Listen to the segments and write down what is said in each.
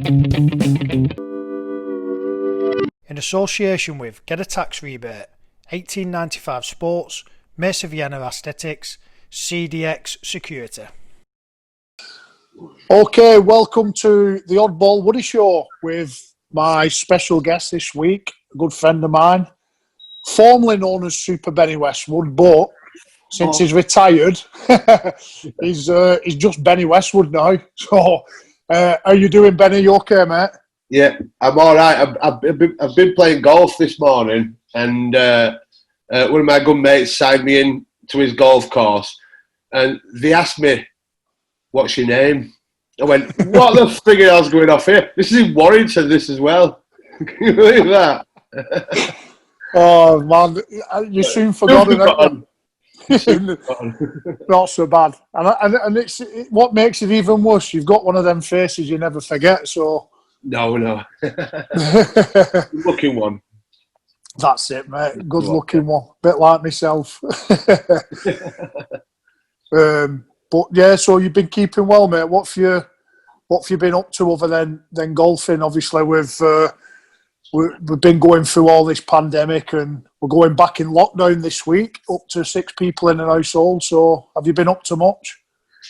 In association with Get a Tax Rebate, 1895 Sports, Mesa Vienna Aesthetics, CDX Security. Okay, welcome to the Oddball Woody Show with my special guest this week, a good friend of mine, formerly known as Super Bennie Westwood, but since he's retired, he's just Bennie Westwood now. So, how you doing, Benny? You okay, mate? Yeah, I'm all right. I've been playing golf this morning, and one of my good mates signed me in to his golf course, and they asked me, "What's your name?" I went, "What the friggin' hell's going off here? This is in Warrington, this as well." Can you believe that? Oh man, you soon forgotten. Not so bad, and it's what makes it even worse. You've got one of them faces you never forget. So no, good looking one. That's it, mate. Good looking one, bit like myself. But yeah, so you've been keeping well, mate. What have you been up to other than golfing? Obviously, we've been going through all this pandemic, and we're going back in lockdown this week, up to 6 people in an household. So, have you been up to much?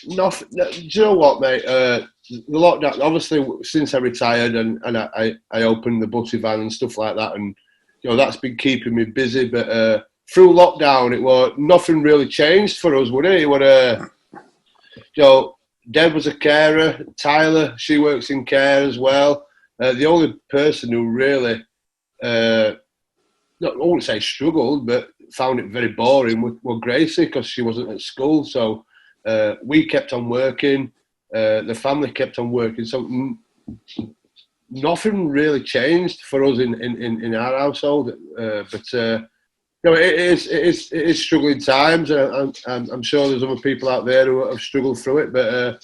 Nothing. Do you know what, mate? The lockdown. Obviously, since I retired and I opened the butty van and stuff like that, and that's been keeping me busy. But through lockdown, nothing really changed for us, would it? It was Deb was a carer. Tyler, she works in care as well. The only person who really, I wouldn't say struggled, but found it very boring was Gracie, because she wasn't at school. So we kept on working. The family kept on working. So nothing really changed for us in our household. It is struggling times. I'm sure there's other people out there who have struggled through it. But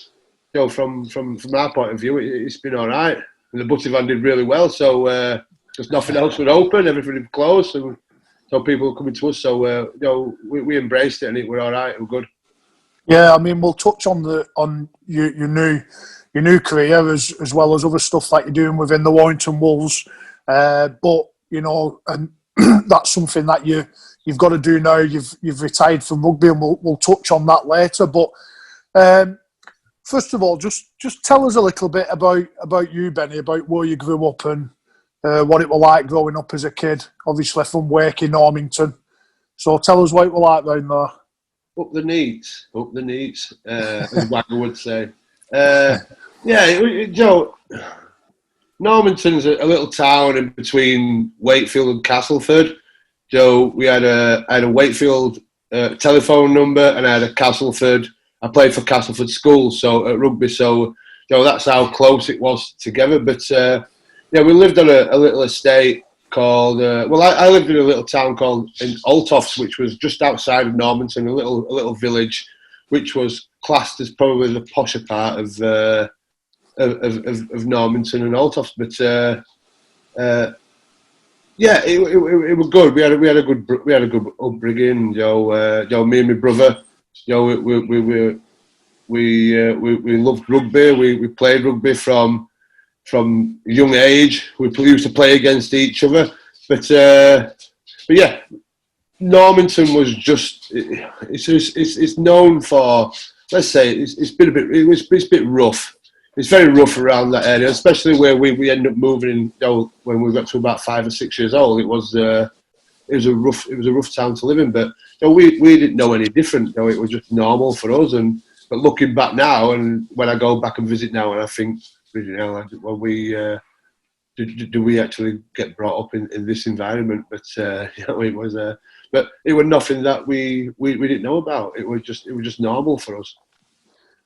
from our point of view, it's been all right. And the butty van did really well. So because nothing else was open, everything was closed, so people were coming to us. So we embraced it, and it was all right. It was good. Yeah, I mean, we'll touch on your new career as well as other stuff that you're doing within the Warrington Wolves. But and that's something that you've got to do now. You've retired from rugby, and we'll touch on that later. But first of all, just tell us a little bit about you, Benny, about where you grew up and what it was like growing up as a kid. Obviously from Wake in Normanton. So tell us what it was like down there. Up the needs, as Wagger would say. Normanton's a little town in between Wakefield and Castleford. So I had a Wakefield telephone number, and I had a Castleford. I played for Castleford School, so at rugby. So that's how close it was together. But we lived on a little estate called. I lived in a little town called in Altofts, which was just outside of Normanton, a little village, which was classed as probably the posher part of Normanton and Altofts. But it was good. We had a good upbringing. Me and my brother. We loved rugby. We played rugby from a young age. We used to play against each other. But yeah, Normanton was just it's known for, let's say, it's been it's a bit rough. It's very rough around that area, especially where we ended up moving in. When we got to about 5 or 6 years old, it was a rough town to live in. But we didn't know any different. It was just normal for us. But looking back now, and when I go back and visit now, and I think, do we actually get brought up in this environment? But it was. But it was nothing that we didn't know about. It was just normal for us.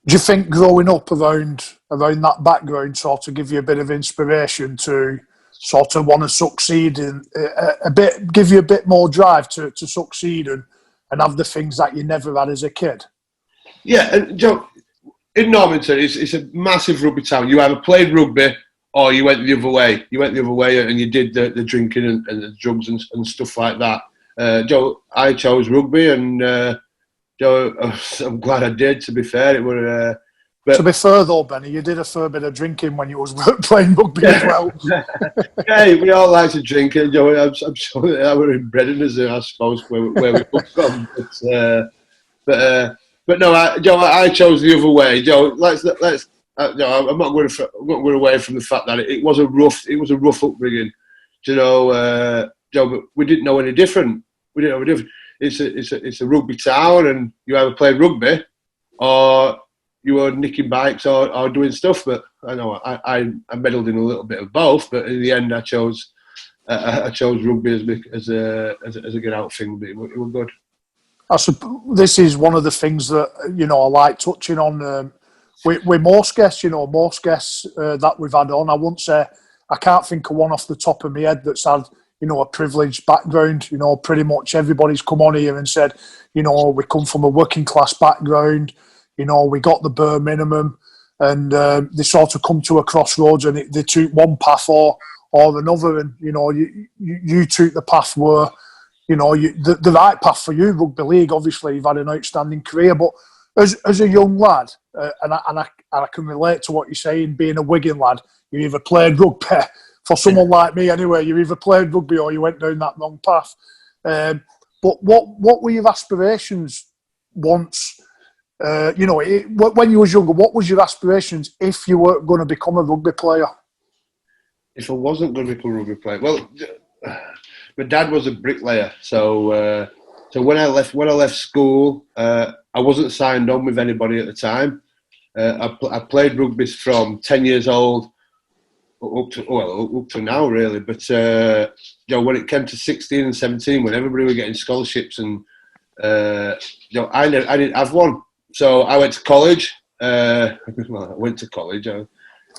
Do you think growing up around that background sort of give you a bit of inspiration to sort of want to succeed in give you a bit more drive to succeed and have the things that you never had as a kid? Yeah, and in Normanton, it's a massive rugby town. You either played rugby or you went the other way. You went the other way and you did the drinking and the drugs and stuff like that. I chose rugby, and I'm glad I did. To be fair, it was. To be fair though, Benny, you did a fair bit of drinking when you was playing rugby as well. Hey, we all like to drink. You know, I'm sure that we're inbred in us, I suppose, where we come from. But no, I chose the other way. Let's. I'm not going away from the fact that it was a rough upbringing. But we didn't know any different. It's a rugby town, and you either played rugby or you were nicking bikes or doing stuff. But I know I meddled in a little bit of both. But in the end, I chose rugby as a get out thing. But it was good. This is one of the things that I like touching on with most guests. Most guests that we've had on, I won't say I can't think of one off the top of my head that's had a privileged background. Pretty much everybody's come on here and said, we come from a working class background. We got the bare minimum, and they sort of come to a crossroads, and they took one path or another, and you took the path where. The right path for you, rugby league. Obviously, you've had an outstanding career, but as a young lad, and I can relate to what you're saying. Being a Wigan lad, you either played rugby. For someone like me, anyway, you either played rugby or you went down that wrong path. But what were your aspirations once? When you was younger, what was your aspirations if you were going to become a rugby player? If I wasn't going to become a rugby player, well. My dad was a bricklayer, so when I left school, I wasn't signed on with anybody at the time. I played rugby from 10 years old up to now, really. But when it came to 16 and 17, when everybody were getting scholarships, and I didn't have one, so I went to college. I went to college. I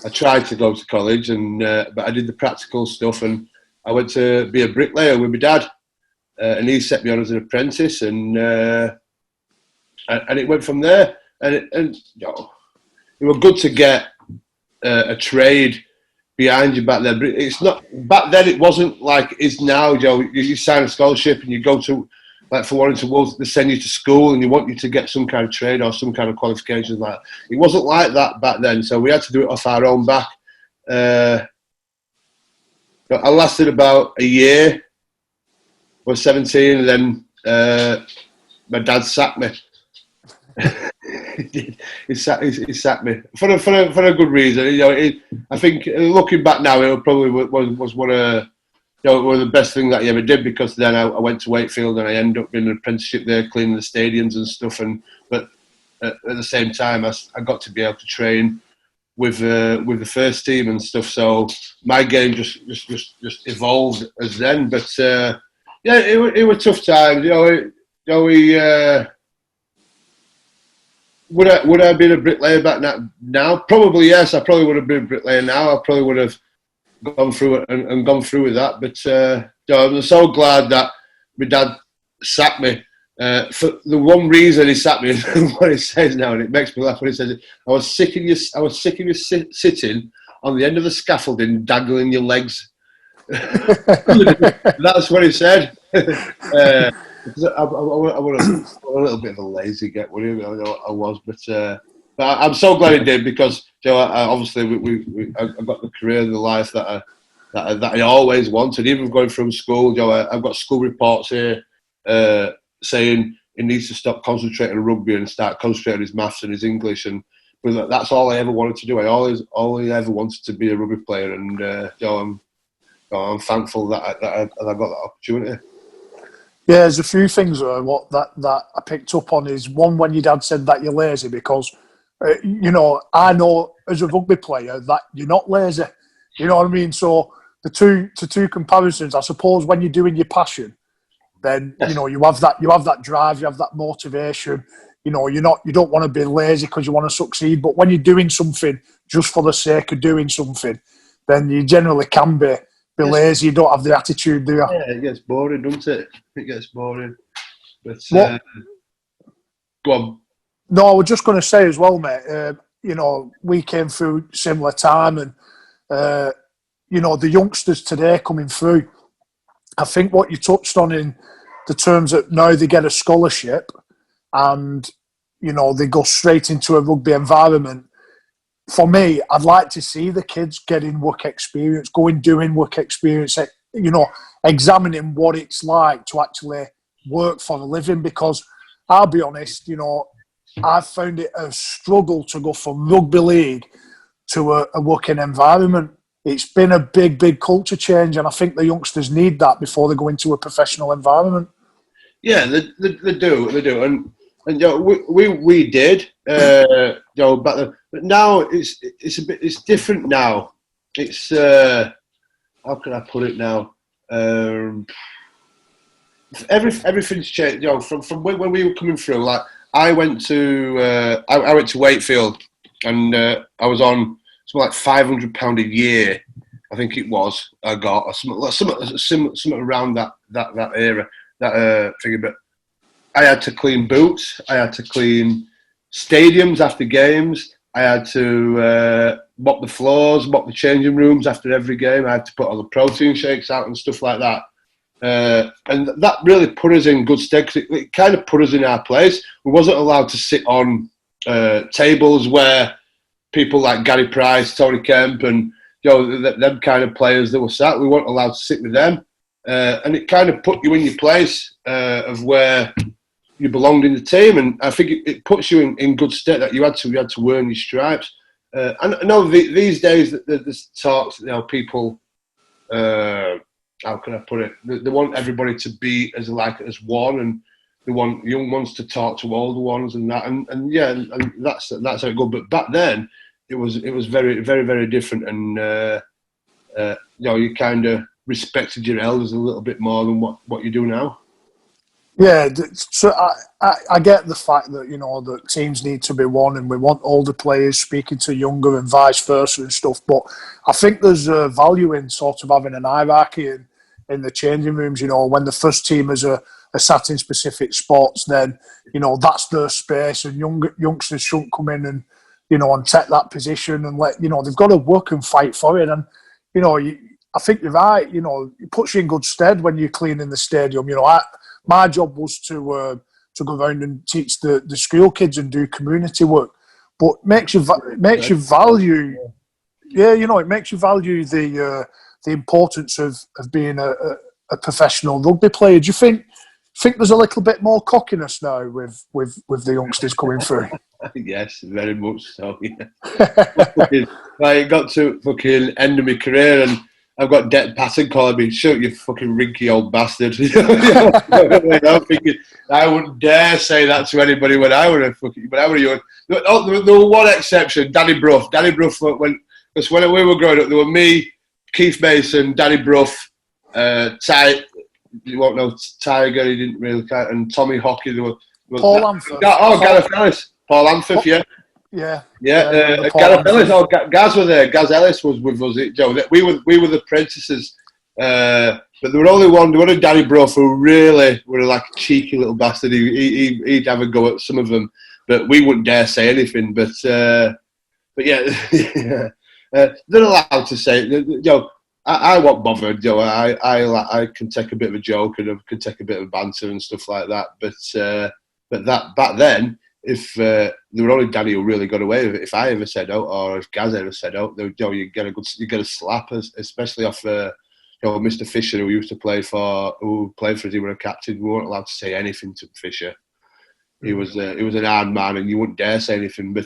tried to go to college, but I did the practical stuff and. I went to be a bricklayer with my dad, and he set me on as an apprentice, and it went from there. And it was good to get a trade behind you back then. But it's not back then. It wasn't like it's now. You sign a scholarship and you go to, like for Warrington Wolves, they send you to school and they want you to get some kind of trade or some kind of qualifications like that. It wasn't like that back then, so we had to do it off our own back. I lasted about a year. I was 17, and then my dad sacked me. He sacked me for a good reason. I think looking back now, it probably was one of the best things that he ever did, because then I went to Wakefield and I ended up in an apprenticeship there, cleaning the stadiums and stuff. But at the same time, I got to be able to train with the first team and stuff, so my game just evolved as then. But it was tough times. Would I have been a bricklayer back now? Probably yes. I probably would have been a bricklayer now. I probably would have gone through it and gone through with that. But I'm so glad that my dad sacked me. For the one reason he sacked me is what he says now, and it makes me laugh when he says it. I was sick of you sitting on the end of the scaffolding, dangling your legs. That's what he said. I was a little bit of a lazy get, I was, but I'm so glad he did, because obviously I got the career and the life that I always wanted. Even going from school, I've got school reports here. Saying he needs to stop concentrating on rugby and start concentrating on his maths and his English, but that's all I ever wanted to do. I always ever wanted to be a rugby player, and I'm thankful that I got that opportunity. Yeah, there's a few things that I picked up on. Is one, when your dad said that you're lazy, because I know as a rugby player that you're not lazy. You know what I mean? So the two comparisons, I suppose, when you're doing your passion, then you have that drive, you have that motivation. You don't want to be lazy because you want to succeed. But when you're doing something just for the sake of doing something, then you generally can be lazy. You don't have the attitude, do you? Yeah, it gets boring, doesn't it? It gets boring. But go on. No, I was just going to say as well, mate. We came through similar time, and the youngsters today coming through. I think what you touched on in the terms that now they get a scholarship and, they go straight into a rugby environment. for me, I'd like to see the kids getting work experience, doing work experience, examining what it's like to actually work for a living. Because I'll be honest, I've found it a struggle to go from rugby league to a working environment. It's been a big, big culture change, and I think the youngsters need that before they go into a professional environment. Yeah, they do, and we did, back then. But now it's different now. It's how can I put it now? Everything's changed. From when we were coming through, like I went to Wakefield, and I was on something like £500 a year, I think it was. I got something around that era, that figure. But I had to clean boots. I had to clean stadiums after games. I had to mop the floors, mop the changing rooms after every game. I had to put all the protein shakes out and stuff like that. And that really put us in good stead, because it kind of put us in our place. We wasn't allowed to sit on tables where people like Gary Price, Tony Kemp, and them kind of players that were sat. We weren't allowed to sit with them, and it kind of put you in your place of where you belonged in the team. And I think it puts you in good stead that you had to earn your stripes. And I know these days that there's talks, people. How can I put it? They want everybody to be as one, and they want young ones to talk to older ones, and that, and that's how it goes. But back then, it was very, very, very different, and you kind of respected your elders a little bit more than what you do now. Yeah, so I get the fact that that teams need to be one, and we want older players speaking to younger and vice versa and stuff. But I think there's a value in sort of having an hierarchy in the changing rooms. When the first teamers are sat in specific spots, then that's their space, and youngsters shouldn't come in and and take that position and let they've got to work and fight for it. And I think you're right. It puts you in good stead when you're cleaning the stadium. My job was to go around and teach the school kids and do community work, but it makes you value. Yeah, it makes you value the importance of being a professional rugby player. Do you think there's a little bit more cockiness now with the youngsters coming through? Yes, very much so. Yeah. I got to fucking end of my career, and I've got Dec Patton calling me, "Shut you fucking rinky old bastard." I'm thinking, I wouldn't dare say that to anybody when I were young. There was one exception, Danny Brough. Because when we were growing up, there were me, Keith Mason, Danny Brough, Ty, you won't know Tiger, he didn't really count, and Tommy Hockey. There were Paul Amphith. Gareth Ellis. Paul Amphith, yeah. Yeah. Gareth Ellis. Gaz were there. Gaz Ellis was with us. We were the apprentices. But there were only one. There was a Danny Brough who really were like a cheeky little bastard. He'd have a go at some of them, but we wouldn't dare say anything. But yeah, they're allowed to say it. I won't bother. I can take a bit of a joke, and I can take a bit of banter and stuff like that. But that back then, if there were only Danny who really got away with it. If I ever said out, or if Gaz ever said out, you get a slap, especially off Mr. Fisher, who played for us. He was a captain. We weren't allowed to say anything to Fisher. He was an hard man, and you wouldn't dare say anything. But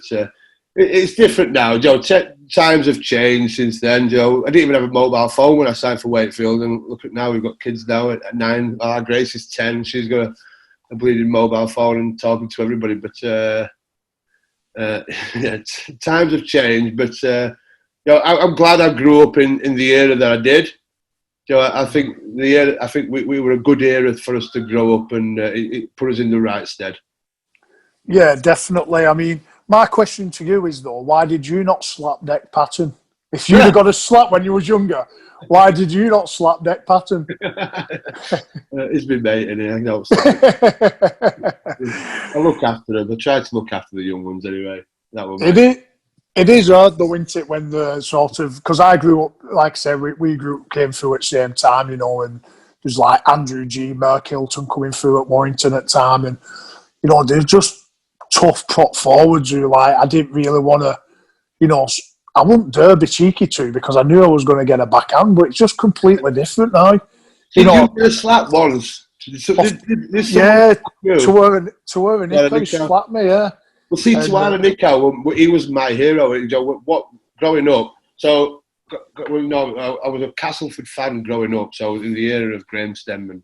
it's different now, times have changed since then, I didn't even have a mobile phone when I signed for Wakefield, and look at now, we've got kids now at 9. Our Grace is 10. She's got a bleeding mobile phone and talking to everybody. But times have changed. But I'm glad I grew up in the era that I did. I think we were a good era for us to grow up, and it put us in the right stead. Yeah, definitely. I mean, my question to you is, though, why did you not slap Dec Patton? If you'd have got a slap when you was younger, why did you not slap Dec Patton? He's been mate, and I know. I look after him. I try to look after the young ones anyway. That was it is hard, though, isn't it, when the sort of, because I grew up, like I said, we came through at the same time, and there's like Andrew G, Mark Hilton coming through at Warrington at the time, and they're just tough prop forwards who, like, I didn't really want to you know, I wouldn't dare be cheeky to because I knew I was going to get a backhand, but it's just completely different now. Did you get a slap once? Yeah, to where an Nico slapped me, yeah. Well, see, Tuara Nico, he was my hero. What growing up? So, no, I was a Castleford fan growing up. So, in the era of Graham Stenman,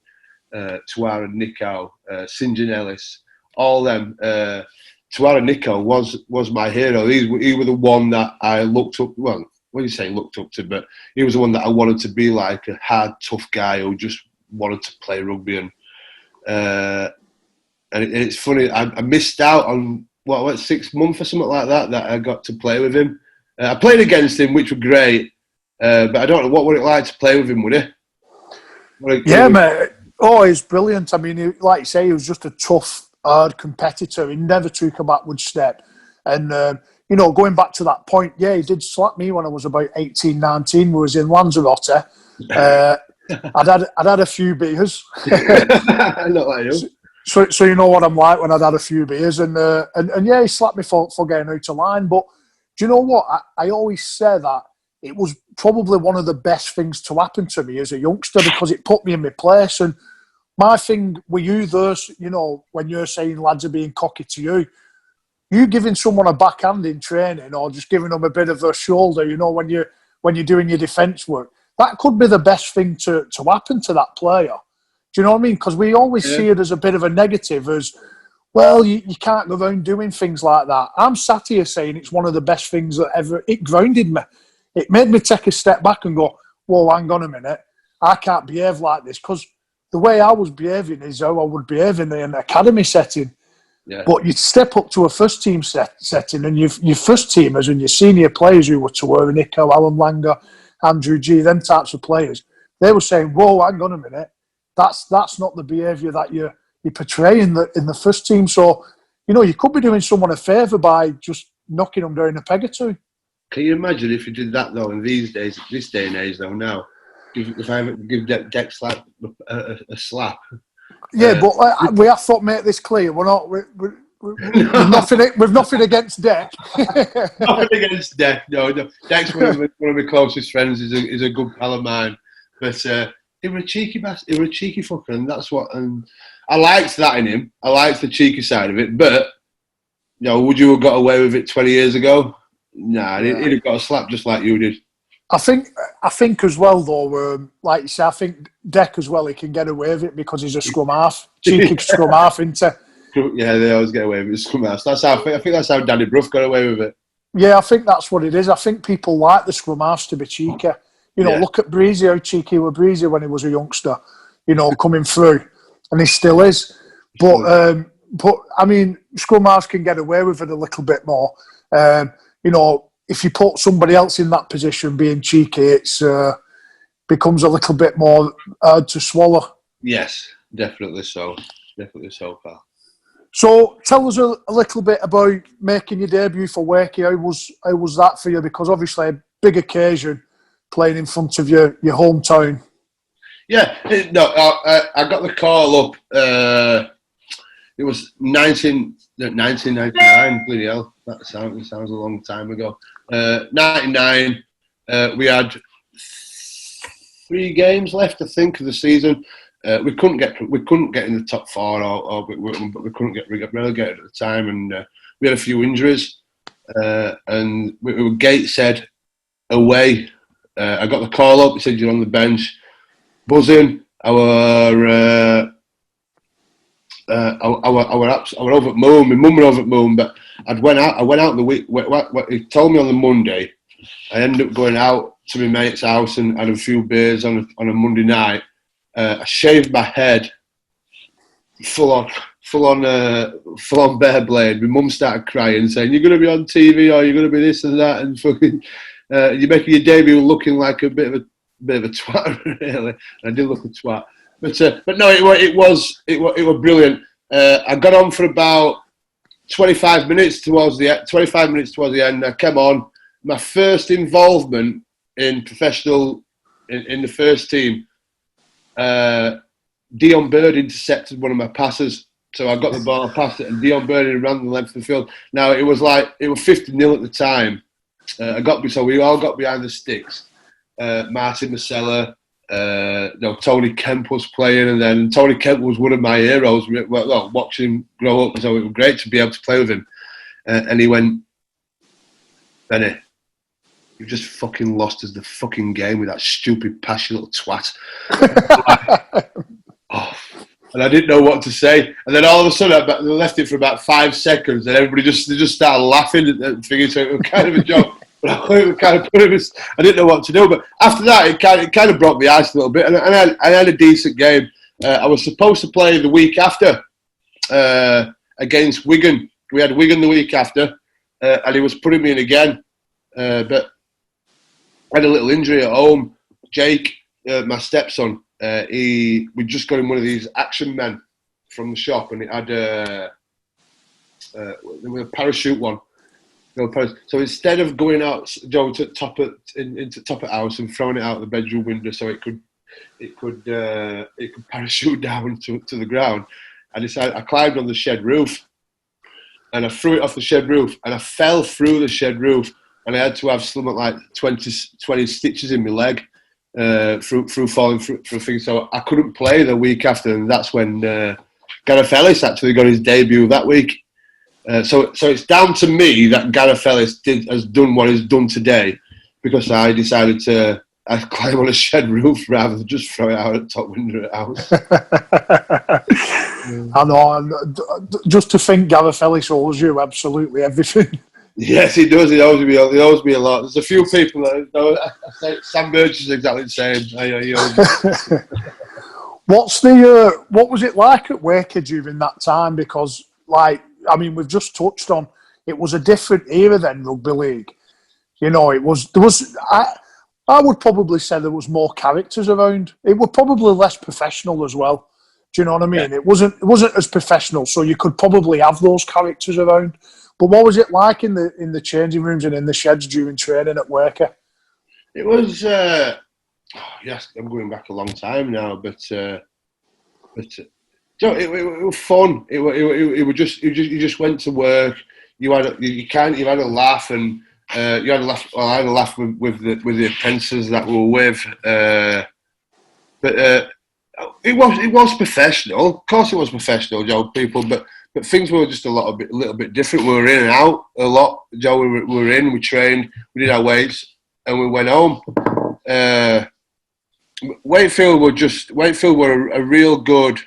Tuara Nico, St John Ellis, all them. Tuara Nico was my hero. He was the one that I looked up. Well, what do you say, looked up to? But he was the one that I wanted to be like, a hard, tough guy who just wanted to play rugby. And it's funny. I missed out on what 6 months or something like that I got to play with him. I played against him, which was great. But I don't know what would it like to play with him, would it? Yeah, mate. Oh, he's brilliant. I mean, like you say, he was just a tough, hard competitor. He never took a backward step. And, you know, going back to that point, yeah, he did slap me when I was about 18, 19. We was in Lanzarote. I'd had a few beers. Not like you. So you know what I'm like when I'd had a few beers. And yeah, he slapped me for getting out of line. But do you know what? I always say that it was probably one of the best things to happen to me as a youngster because it put me in my place. And my thing with you, those, you know, when you're saying lads are being cocky to you giving someone a backhand in training or just giving them a bit of a shoulder, you know, when you're doing your defence work, that could be the best thing to happen to that player. Do you know what I mean? Because we always see it as a bit of a negative, as, well, you can't go around doing things like that. I'm sat here saying it's one of the best things that ever, it grounded me. It made me take a step back and go, whoa, hang on a minute. I can't behave like this because the way I was behaving is how I would behave in an academy setting. Yeah. But you step up to a first team setting and your first teamers and your senior players who were Tuara Nico, Alan Langer, Andrew G, them types of players, they were saying, whoa, hang on a minute. That's not the behaviour that you portray in the first team. So, you know, you could be doing someone a favour by just knocking them down a peg or two. Can you imagine if you did that though in these days, this day and age though now? If I give Dex slap a slap. Yeah, but we have to make this clear. We're not. We've nothing against Deck. Nothing against Deck. No. Deck's one of my closest friends. Is a good pal of mine. But he was a cheeky bastard. He was a cheeky fucker, and that's what. And I liked that in him. I liked the cheeky side of it. But you know, would you have got away with it 20 years ago? Nah, he'd have got a slap just like you did. I think as well though, like you say, I think Deck as well, he can get away with it because he's a scrum half, cheeky scrum half, isn't he? Yeah, they always get away with it, scrum half. I think that's how Danny Brough got away with it. Yeah, I think that's what it is. I think people like the scrum halves to be cheeky. You know, look at Breezy, how cheeky was Breezy when he was a youngster, you know, coming through, and he still is. But I mean, scrum halves can get away with it a little bit more. You know, if you put somebody else in that position being cheeky, it's becomes a little bit more hard to swallow. Yes, definitely so. Definitely so, pal. So tell us a little bit about making your debut for Wakey. How was that for you? Because obviously a big occasion playing in front of your hometown. Yeah, no, I got the call up. It was 1999, bloody hell. That sounds a long time ago. 99, we had 3 games left, I think, of the season. We couldn't get in the top 4, but we couldn't get relegated at the time, and we had a few injuries. And we were Gateshead away. I got the call up. He said, "You're on the bench." Buzzing. I were over at Moon. My mum were over at Moon, but I went out the week. He told me on the Monday. I ended up going out to my mate's house and had a few beers on a Monday night. I shaved my head, full on bare blade. My mum started crying, saying, "You're going to be on TV, or you're going to be this and that, and fucking you're making your debut looking like a bit of a twat, really." And I did look a twat, but no, it was brilliant. I got on for about 25 minutes towards the end. I came on. My first involvement in professional in the first team. Dion Bird intercepted one of my passes, so I got the ball, passed it, and Dion Bird ran the length of the field. Now it was 50-0 at the time, we all got behind the sticks. Martin Masella, Tony Kemp was playing, and then Tony Kemp was one of my heroes. Well, watching him grow up, so it was great to be able to play with him. And he went, Benny, you just fucking lost us the fucking game with that stupid pass, you little twat. And I didn't know what to say. And then all of a sudden, I left it for about 5 seconds, and everybody just started laughing and thinking so it was kind of a joke. But I didn't know what to do. But after that, it kind of broke the ice a little bit, and I had a decent game. I was supposed to play the week after against Wigan. We had Wigan the week after, and he was putting me in again. But I had a little injury at home. Jake, my stepson, we just got him one of these Action Men from the shop, and it had a parachute one. So instead of going out, Joe, to top it house and throwing it out the bedroom window so it could parachute down to the ground, I climbed on the shed roof, and I threw it off the shed roof, and I fell through the shed roof, and I had to have something like 20 stitches in my leg through falling through things. So I couldn't play the week after, and that's when Gareth Ellis actually got his debut that week. So it's down to me that Gareth Ellis has done what he's done today, because I decided to climb on a shed roof rather than just throw it out at the top window of the house. I know, and just to think Gareth Ellis owes you absolutely everything. Yes, he does. He owes me a lot. There's a few people that know. Sam Birch is exactly the same. What was it like at Waker during that time? Because, we've just touched on, it was a different era then, rugby league. I would probably say there was more characters around. It was probably less professional as well. Do you know what I mean? Yeah. It wasn't as professional, so you could probably have those characters around. But what was it like in the changing rooms and in the sheds during training at Waker? It was yes, I'm going back a long time now, but it was fun. It was just you just went to work. You had a laugh, and you had a laugh. Well, I had a laugh with the apprentices that we were with, but it was professional. Of course, it was professional, Joe. People, but things were just a little bit different. We were in and out a lot, Joe. We were in, we trained, we did our weights, and we went home. Wakefield were a real good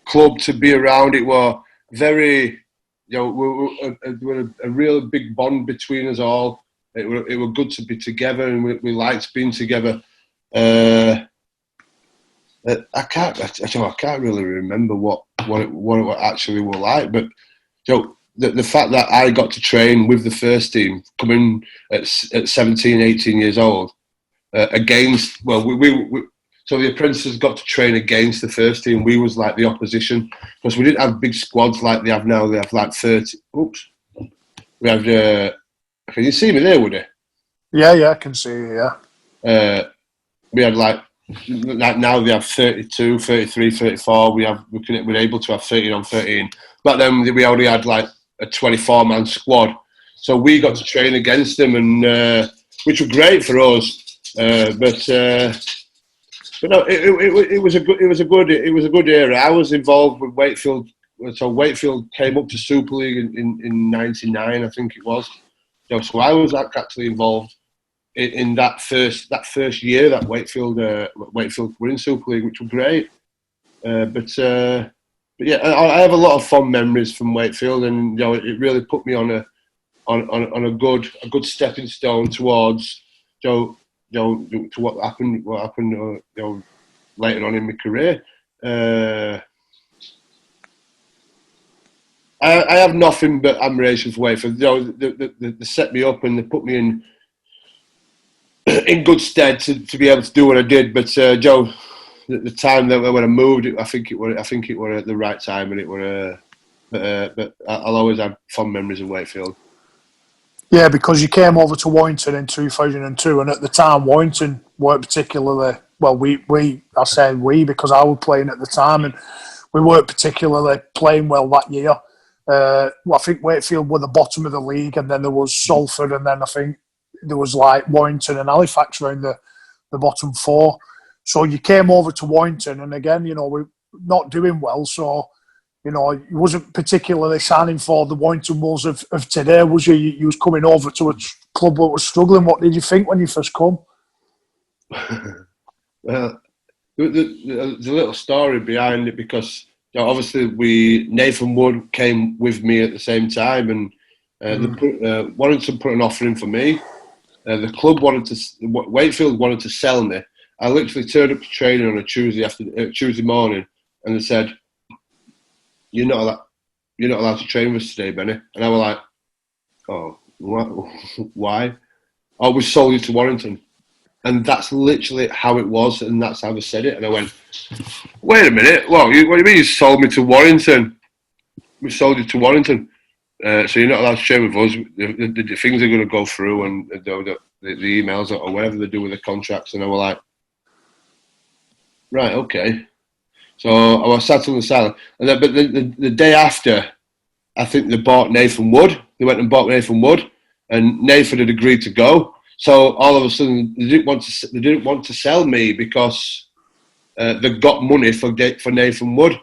club to be around. It were very, we were a real big bond between us all. It were good to be together, and we liked being together. I can't really remember what it actually were like, but the fact that I got to train with the first team, coming at 17, 18 years old, against, so the apprentices got to train against the first team. We was like the opposition, because we didn't have big squads like they have now. They have like 30. Oops. We have. Can you see me there, would you? Yeah, I can see you. Yeah. We had like now they have 32, 33, 34. We're able to have 13 on 13. But then we only had like a 24-man squad, so we got to train against them, and which were great for us. But no, it was a good era. I was involved with Wakefield. So Wakefield came up to Super League in '99, I think it was. So I was actually involved in that first year that Wakefield were in Super League, which was great. But yeah, I have a lot of fond memories from Wakefield, and it really put me on a good stepping stone towards to what happened later on in my career. I have nothing but admiration for Wakefield. They set me up and they put me in good stead to be able to do what I did. But Joe, the time that when I moved, I think it were at the right time, and it were. But I'll always have fond memories of Wakefield. Yeah, because you came over to Warrington in 2002, and at the time Warrington weren't particularly well. I say we because I was playing at the time, and we weren't particularly playing well that year. I think Wakefield were the bottom of the league, and then there was Salford, and then I think there was like Warrington and Halifax around the bottom four. So you came over to Warrington, and again, we're not doing well. So, you wasn't particularly signing for the Warrington Wolves of today, was you? You was coming over to a club that was struggling. What did you think when you first come? Well, there's a little story behind it because obviously Nathan Wood came with me at the same time, and Warrington put an offer in for me. The club Wakefield wanted to sell me. I literally turned up to training on a Tuesday morning, and they said, "You're not allowed to train with us today, Benny." And I was like, "Oh, what? Why?" "Oh, we sold you to Warrington." And that's literally how it was, and that's how they said it. And I went, "Wait a minute, what do you mean you sold me to Warrington? We sold you to Warrington. So you're not allowed to train with us. The things are going to go through, and the emails or whatever they do with the contracts." And I was like, "Right, okay." So I was sat on the side. And then, but the day after, I think they bought Nathan Wood. They went and bought Nathan Wood, and Nathan had agreed to go. So all of a sudden, they didn't want to sell me because they got money for Nathan Wood.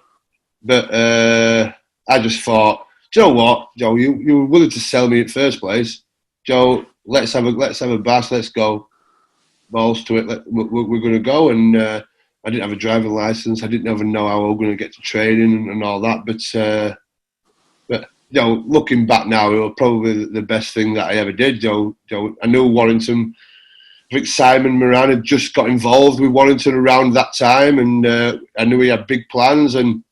But I just thought, "Do you know what, Joe? You were willing to sell me in the first place, Joe. Let's have a bash. Let's go, balls to it. We're going to go." And I didn't have a driving license. I didn't even know how I was going to get to training and all that. But looking back now, it was probably the best thing that I ever did. I knew Warrington. I think Simon Moran had just got involved with Warrington around that time, and I knew he had big plans. And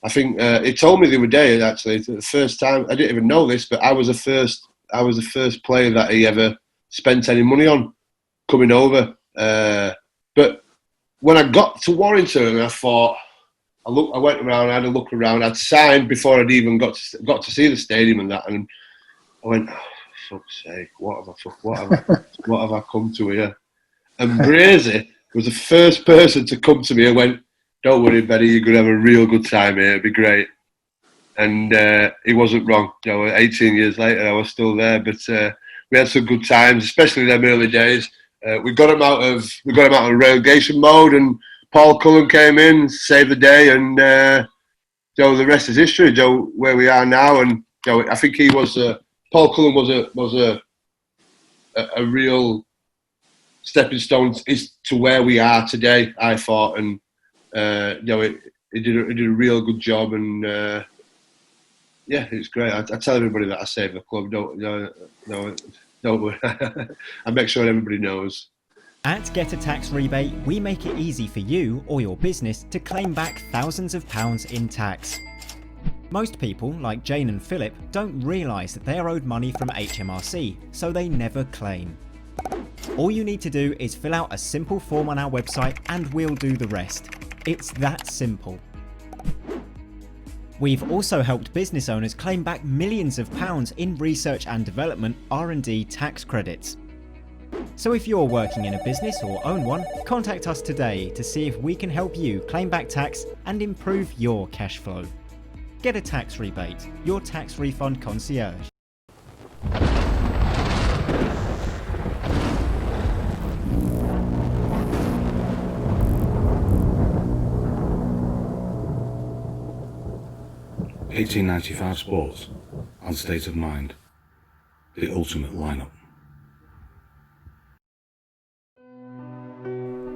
I think he told me the other day, actually, the first time, I didn't even know this, but I was the first player that he ever spent any money on coming over. But when I got to Warrington, I thought, I went around, I had a look around. I'd signed before I'd even got to see the stadium and that, and I went, "Oh, for fuck's sake, what have I come to here?" And Brazy was the first person to come to me and went, "Don't worry, Benny, you're going to have a real good time here. It'll be great." And he wasn't wrong. 18 years later, I was still there, but we had some good times, especially in them early days. We got him out of relegation mode, and Paul Cullen came in, saved the day, and the rest is history. Where we are now, and I think he was Paul Cullen was a real stepping stone to where we are today. I thought, and he did a real good job, and it's great. I tell everybody that I saved the club. Don't worry. I make sure everybody knows. At Get a Tax Rebate, we make it easy for you or your business to claim back thousands of pounds in tax. Most people, like Jane and Philip, don't realise that they are owed money from HMRC, so they never claim. All you need to do is fill out a simple form on our website and we'll do the rest. It's that simple. We've also helped business owners claim back millions of pounds in research and development R&D tax credits. So if you're working in a business or own one, contact us today to see if we can help you claim back tax and improve your cash flow. Get a Tax Rebate, your tax refund concierge. (1895) Sports and State of Mind, the ultimate lineup.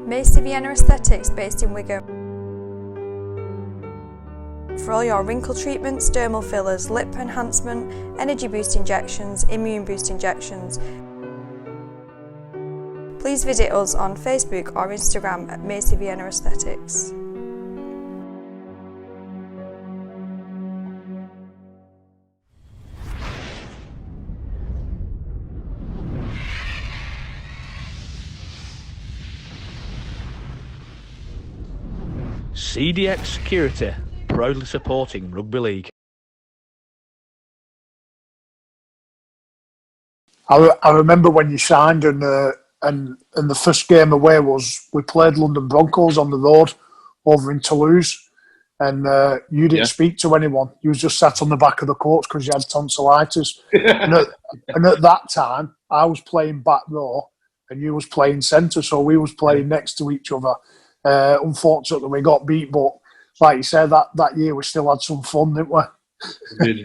Macy Vienna Aesthetics, based in Wigan. For all your wrinkle treatments, dermal fillers, lip enhancement, energy boost injections, immune boost injections. Please visit us on Facebook or Instagram at Macy Vienna Aesthetics. CDX Security, proudly supporting Rugby League. I remember when you signed, and the first game away we played London Broncos on the road over in Toulouse. and you didn't speak to anyone. You was just sat on the back of the coach because you had tonsillitis. and at that time, I was playing back row and you was playing centre, so we was playing next to each other. Unfortunately, we got beat, but like you said, that year we still had some fun, didn't we?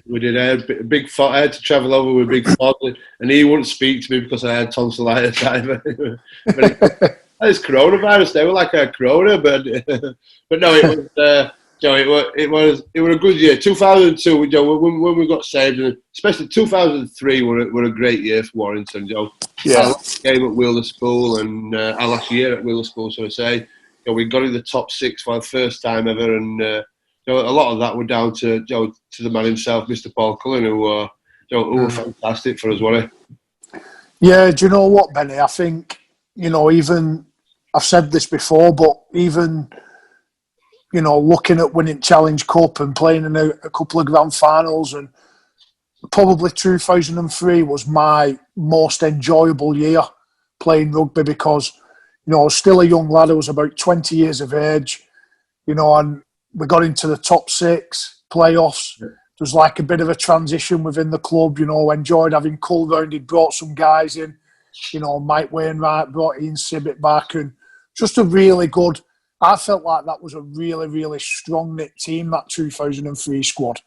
We did. I had a big thought. I had to travel over with Big Fog, and he wouldn't speak to me because I had tonsillitis either. It's coronavirus. They were like a corona, but no, it was. It was a good year. 2002, when we got saved, and especially 2003 were a great year for Warrington. Yeah. Our last game at Wheelerspool and our last year at Wheelerspool, so to say, we got in the top 6 for the first time ever, and a lot of that were down to the man himself, Mr. Paul Cullen, who were fantastic for us, weren't he? Yeah. Do you know what, Benny? I think even I've said this before, but even looking at winning Challenge Cup and playing in a couple of grand finals, and probably 2003 was my most enjoyable year playing rugby because, I was still a young lad. I was about 20 years of age, and we got into the top 6 playoffs. There was like a bit of a transition within the club, enjoyed having Cull round. He'd brought some guys in, Mike Wainwright brought Ian Sibbett back, and just a really good, I felt like that was a really, really strong knit team, that 2003 squad.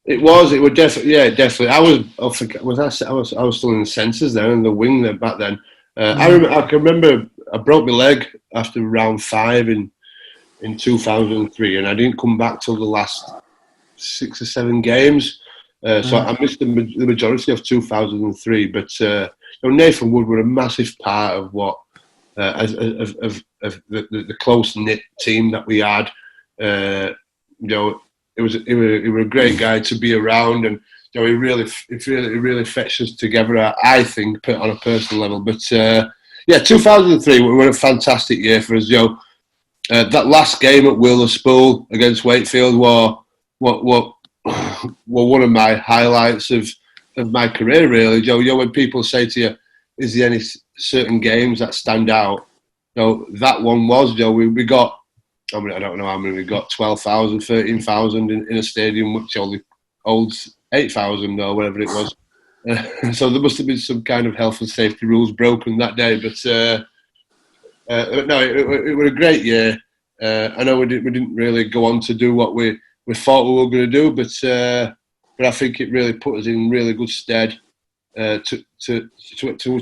It was definitely, yeah, definitely. I was still in the centres then, in the wing there back then. I can remember I broke my leg after round 5 in 2003, and I didn't come back till the last 6 or 7 games. So I missed the majority of 2003. But Nathan Wood were a massive part of what of the close knit team that we had. He was a great guy to be around, and he really fetched us together. I think on a personal level. But 2003 were a fantastic year for us. That last game at Wheelerspool against Wakefield were one of my highlights of my career. Really, when people say to you, "Is there any certain games that stand out?" That one was. We got. I don't know how many we got. 12,000, 13,000 in a stadium which only holds 8,000 or whatever it was. So there must have been some kind of health and safety rules broken that day. But no, it was a great year. I know we didn't really go on to do what we thought we were going to do, but I think it really put us in really good stead to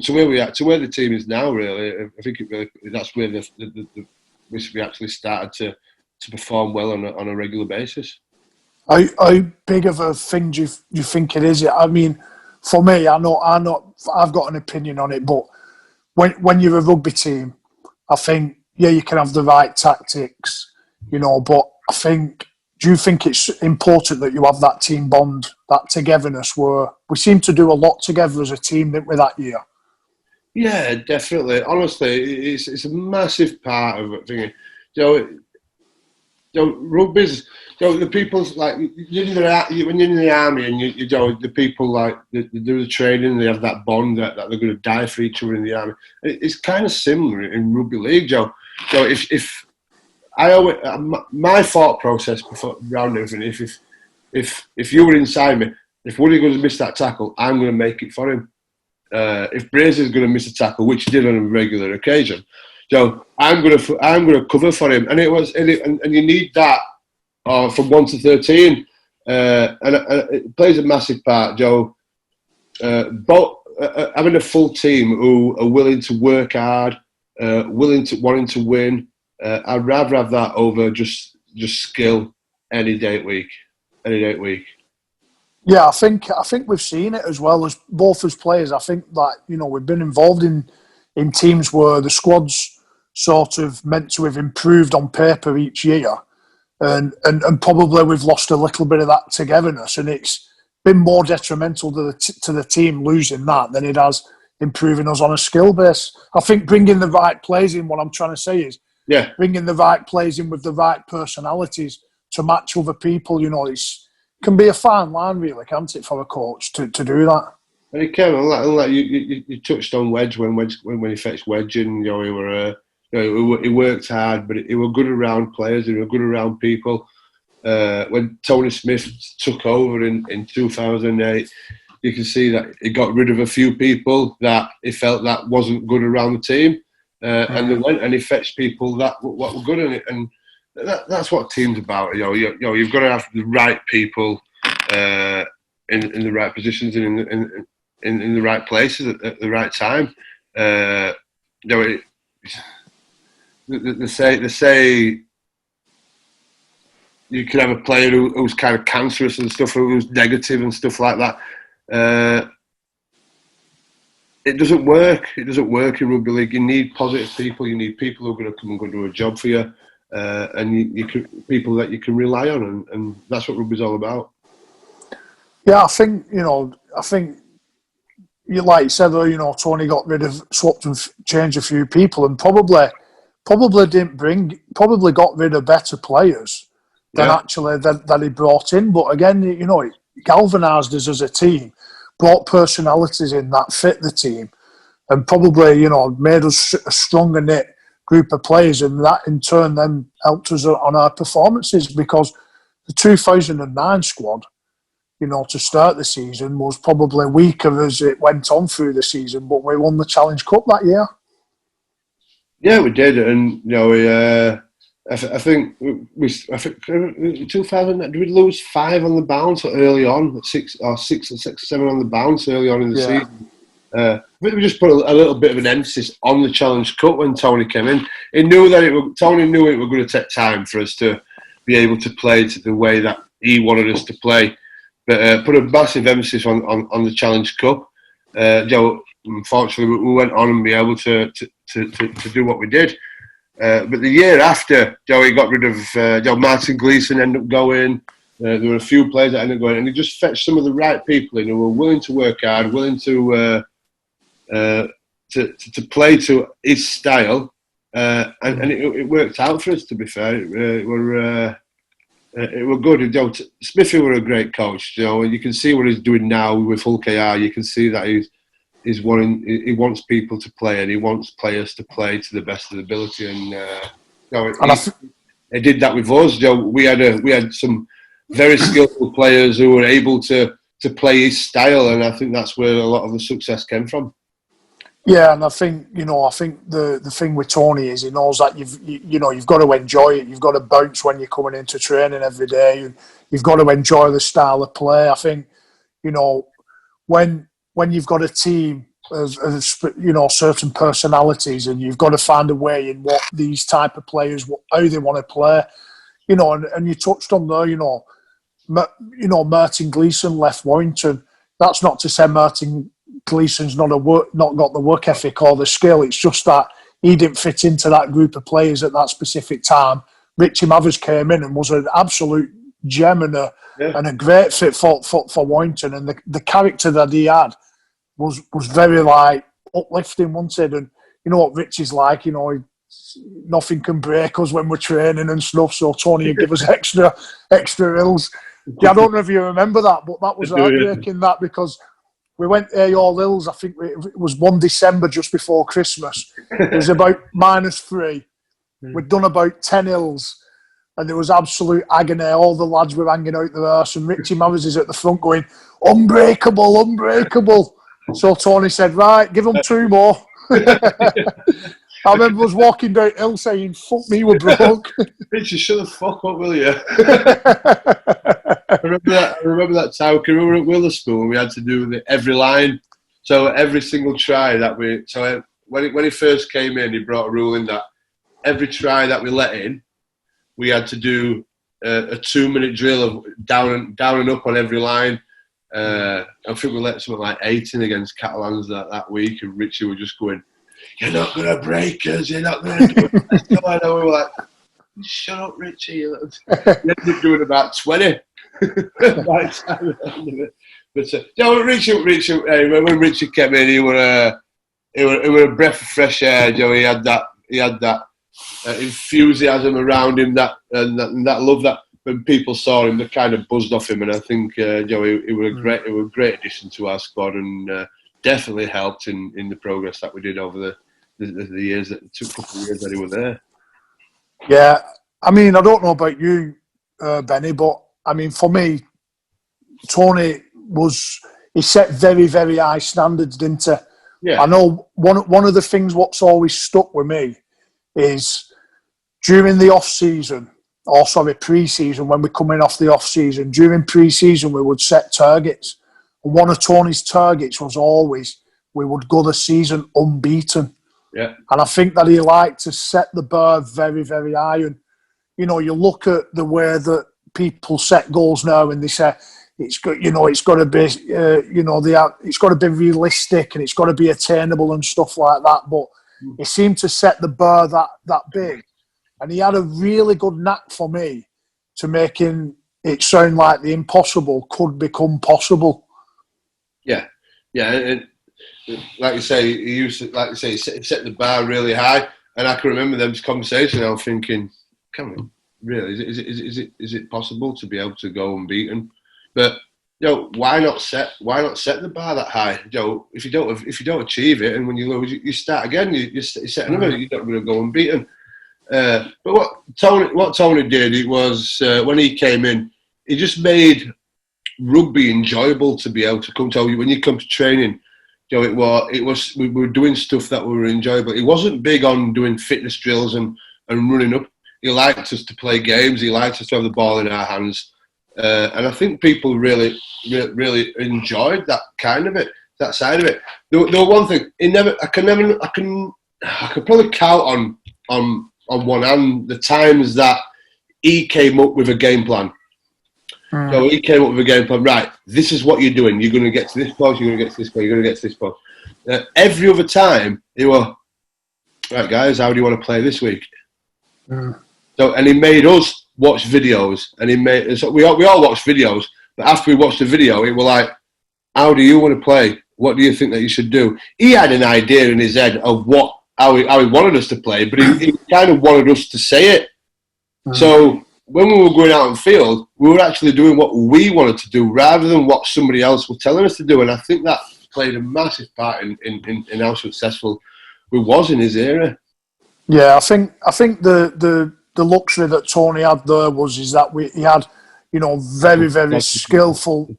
where we are, to where the team is now. Really, I think that's where we actually started to perform well on a regular basis. How big of a thing do you think it is? I mean, for me, I've got an opinion on it, but when you're a rugby team, I think, you can have the right tactics, but I think, do you think it's important that you have that team bond, that togetherness, where we seem to do a lot together as a team, didn't we, that year? Yeah, definitely. Honestly, it's a massive part of it. Rugby's, the people's like when you're in the army and the people like they do the training, they have that bond that they're going to die for each other in the army. It's kind of similar in rugby league, Joe. So if I always my thought process before around everything, if you were inside me, if Woody was to miss that tackle, I'm going to make it for him. If Brazier's going to miss a tackle, which he did on a regular occasion, so I'm going to cover for him, and you need that from 1 to 13, and it plays a massive part, Joe. But having a full team who are willing to work hard, wanting to win, I'd rather have that over just skill any day of the week. Yeah, I think we've seen it as well as both as players. I think that we've been involved in teams where the squad's sort of meant to have improved on paper each year, and probably we've lost a little bit of that togetherness, and it's been more detrimental to the team losing that than it has improving us on a skill base. I think bringing the right players in. What I'm trying to say is, bringing the right players in with the right personalities to match other people. Can be a fine line, really, can't it, for a coach to do that? And it can. Like you touched on Wedge when he fetched Wedge, and we were He worked hard, but he were good around players. He were good around people. When Tony Smith took over in 2008, you can see that he got rid of a few people that he felt that wasn't good around the team, and they went and he fetched people that what were good in it, and that's what team's about. You've got to have the right people in the right positions and in the right places at the right time. They say you can have a player who's kind of cancerous and stuff, who's negative and stuff like that. It doesn't work. It doesn't work in rugby league. You need positive people. You need people who are going to come and go do a job for you, and people that you can rely on, and that's what rugby's all about. Yeah, I think you like you said, Tony got rid of, swapped and changed a few people, and probably got rid of better players than actually that he brought in. But again, it galvanised us as a team, brought personalities in that fit the team, and probably made us a stronger knit group of players, and that in turn then helped us on our performances, because the 2009 squad, to start the season was probably weaker as it went on through the season, but we won the Challenge Cup that year. Yeah, we did, and I think 2000. Did we lose 5 on the bounce early on? 6 or 7 on the bounce early on in the season. We just put a little bit of an emphasis on the Challenge Cup when Tony came in. Tony knew it was going to take time for us to be able to play to the way that he wanted us to play. But put a massive emphasis on the Challenge Cup. Unfortunately, we went on and be able to do what we did. But the year after, he got rid of Martin Gleeson, ended up going. There were a few players that ended up going, and he just fetched some of the right people in who were willing to work hard, willing to play to his style, and it worked out for us. To be fair, it were good. Smithy were a great coach. You can see what he's doing now with Hull KR. You can see that he wants people to play, and he wants players to play to the best of their ability. And he did that with us. We had some very skillful players who were able to play his style, and I think that's where a lot of the success came from. Yeah, and I think the thing with Tony is he knows that you've got to enjoy it. You've got to bounce when you're coming into training every day. You've got to enjoy the style of play. I think when you've got a team of certain personalities, and you've got to find a way in what these type of players, how they want to play. And you touched on there. Martin Gleeson left Warrington. That's not to say Martin Gleeson's not got the work ethic or the skill. It's just that he didn't fit into that group of players at that specific time. Richie Mathers came in and was an absolute gem and a great fit for Warrington, and the character that he had was very uplifting, wasn't it? And you know what Richie's like, nothing can break us when we're training and stuff. So Tony would give us extra hills. Yeah, I don't know if you remember that, but that was heartbreaking. That because we went to all hills. I think it was 1 December just before Christmas. It was about -3. We'd done about 10 hills, and there was absolute agony. All the lads were hanging out their arse, and Richie Mathers is at the front going, "Unbreakable, unbreakable." So Tony said, "Right, give them 2 more." I remember us walking down hill saying, "Fuck me, we're broke." Richard, shut the fuck up, will you? I remember that time. We were at Witherspoon. We had to do every line. So every single try that when he first came in, he brought a rule in that every try that we let in, we had to do a 2-minute drill of down and up on every line. I think we let something like 8 in against Catalans that week, and Richie was just going, "You're not going to break us. You're not going to do it." And we were like, "Shut up, Richie." We ended up doing about 20. But when Richie came in, he were a breath of fresh air. He had that enthusiasm around him, that love that when people saw him, they kind of buzzed off him. And I think he was a great addition to our squad, and definitely helped in the progress that we did over the years that took a couple of years that he was there. Yeah, I mean, I don't know about you, Benny, but I mean, for me, Tony he set very, very high standards, didn't he? Yeah. I know one of the things what's always stuck with me is during the off-season, pre-season, when we're coming off the off-season, during pre-season we would set targets. And one of Tony's targets was always we would go the season unbeaten. Yeah. And I think that he liked to set the bar very, very high. And, you know, you look at the way that people set goals now and they say, it's got to be, it's got to be realistic and it's got to be attainable and stuff like that. But he seemed to set the bar that big, and he had a really good knack for me to making it sound like the impossible could become possible. Yeah, and like you say, he set the bar really high, and I can remember them conversation. I was thinking, come on, really, is it possible to be able to go unbeaten? But why not set the bar that high? If you don't achieve it, and when you lose, you start again. You set another. You're not going to go unbeaten. But what Tony did, it was when he came in, he just made rugby enjoyable to be able to come to. When you come to training, we were doing stuff that were enjoyable. He wasn't big on doing fitness drills and running up. He liked us to play games. He liked us to have the ball in our hands. And I think people really enjoyed that kind of it, that side of it. There was one thing. I could probably count on one hand the times that he came up with a game plan. So he came up with a game plan. Right, this is what you're doing. You're going to get to this post. You're going to get to this post. You're going to get to this post. Every other time, he was right, guys. How do you want to play this week? And he made us watch videos, and so we all watched videos. But after we watched the video, it was like, how do you want to play? What do you think that you should do? He had an idea in his head of how he wanted us to play, but he kind of wanted us to say it. So when we were going out on field, we were actually doing what we wanted to do rather than what somebody else was telling us to do. And I think that played a massive part in how successful we was in his era. Yeah, I think the luxury that Tony had there is that he had, very, very skillful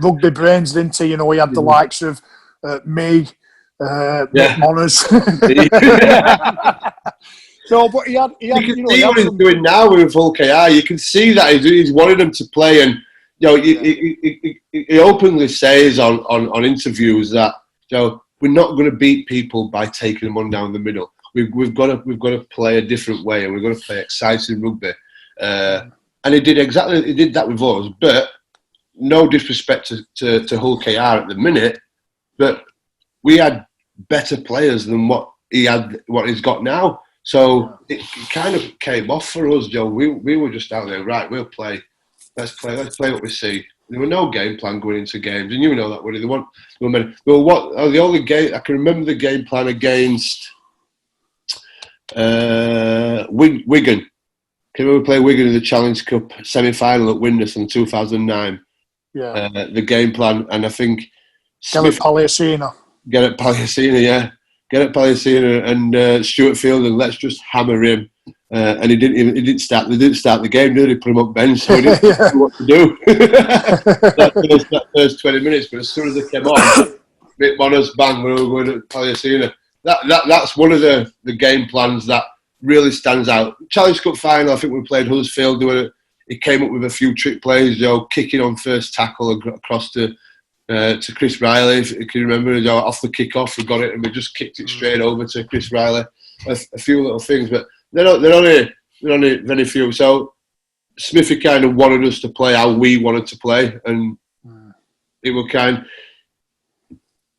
rugby brains, didn't he? He had the likes of me, Monners. No, but he had. You can see what he's doing now with Hull KR. You can see that he's wanted them to play, and he openly says on interviews that we're not going to beat people by taking them on down the middle. We've got to play a different way, and we've got to play exciting rugby. And he did that with us. But no disrespect to Hull KR at the minute, but we had better players than what he's got now. So it kind of came off for us, Joe. We were just out there, right? We'll play. Let's play what we see. There were no game plan going into games, and you know that. The only game I can remember the game plan against Wigan. Can we play Wigan in the Challenge Cup semi-final at Windus in 2009? Yeah. The game plan, and I think Get Palliasina, yeah. Get at Palliasina and Stuart Field, and let's just hammer him. And he didn't start the game, did he? Put him up bench, so he didn't know what to do. that first 20 minutes, but as soon as they came on, Mick Monners, bang, we were going to Palliasina. That's one of the game plans that really stands out. Challenge Cup final, I think we played Huddersfield. He came up with a few trick plays, kicking on first tackle across to Chris Riley, if you can remember, off the kick-off, we got it and we just kicked it straight over to Chris Riley. A few little things, but they're only very few. So Smithy kind of wanted us to play how we wanted to play, and it was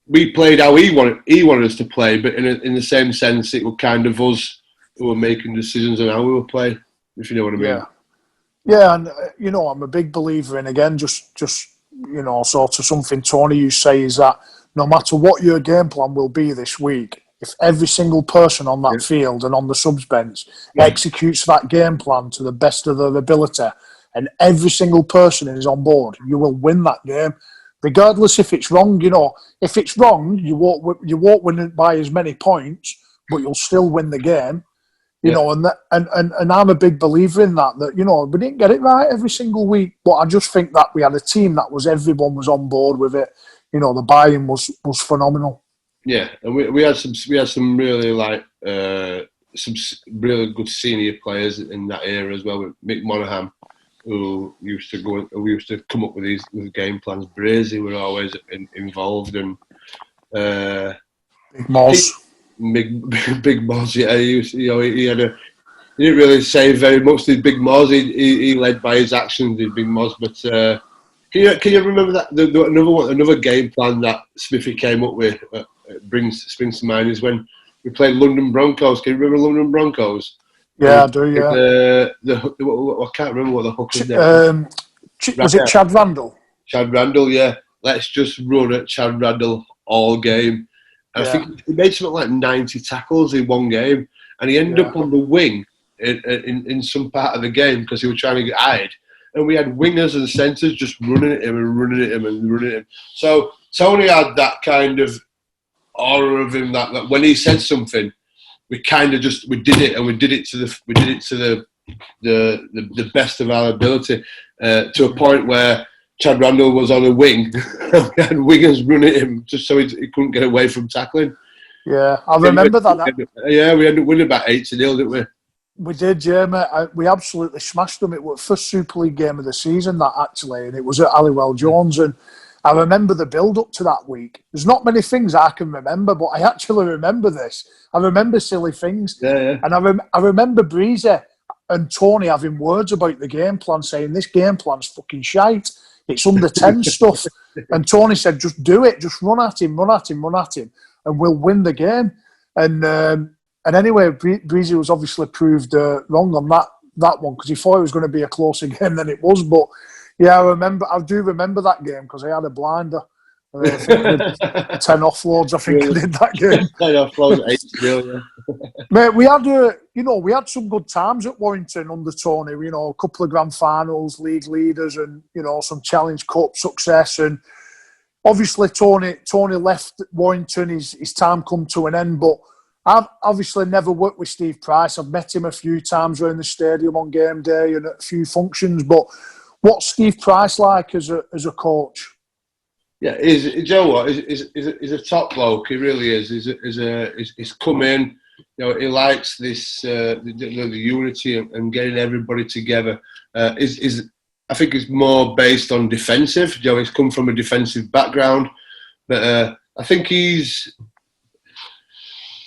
we played how he wanted us to play, but in the same sense, it was kind of us who were making decisions on how we would play, if you know what I mean. Yeah, and I'm a big believer in, again, just sort of something Tony used to say is that no matter what your game plan will be this week, if every single person on that field and on the subs bench executes that game plan to the best of their ability, and every single person is on board, you will win that game, regardless if it's wrong. If it's wrong, you won't win it by as many points, but you'll still win the game. You know, and I'm a big believer in that, you know, we didn't get it right every single week, but I just think that we had a team that everyone was on board with it. You know, the buy-in was phenomenal. Yeah, and we had some really some really good senior players in that era as well. With Mick Monaghan, who used to come up with these game plans. Brazy were always involved, and Big Moz. Big Moz, yeah. He didn't really say very much. Did Big Moz? He led by his actions. Did Big Moz? But can you remember that another game plan that Smithy came up with? Springs to mind is when we played London Broncos. Can you remember London Broncos? Yeah, I do. Yeah. I can't remember what the hook was. Was it Chad Randall? Chad Randall, yeah. Let's just run at Chad Randall all game. And I think he made something like 90 tackles in one game, and he ended up on the wing in some part of the game because he was trying to get hide. And we had wingers and centres just running at him and running at him and running at him. So Tony had that kind of aura of him that when he said something, we kind of we did it, and we did it to the best of our ability, to a point where Chad Randall was on a wing. We had wingers running at him just so he couldn't get away from tackling. Yeah, I remember that. Yeah, we ended up winning about 8-0, didn't we? We did, yeah, mate. We absolutely smashed them. It was the first Super League game of the season, that actually, and it was at Halliwell Jones. And I remember the build-up to that week. There's not many things I can remember, but I actually remember this. I remember silly things. Yeah. And I remember Breezy and Tony having words about the game plan, saying, this game plan's fucking shite. It's under 10 stuff. And Tony said, just do it. Just run at him, and we'll win the game. And anyway, Breezy was obviously proved wrong on that one because he thought it was going to be a closer game than it was. But yeah, I do remember that game because I had a blinder. 10 offloads, I think I did that game. 10 offloads, 8-0, yeah. Mate, we had some good times at Warrington under Tony. You know, a couple of grand finals, league leaders, and some Challenge Cup success. And obviously, Tony left Warrington. His time come to an end. But I've obviously never worked with Steve Price. I've met him a few times around the stadium on game day and at a few functions. But what's Steve Price like as a coach? Yeah, you know what? He's a top bloke. He really is. He's come in. He likes this the unity and getting everybody together. I think it's more based on defensive. He's come from a defensive background, but I think he's.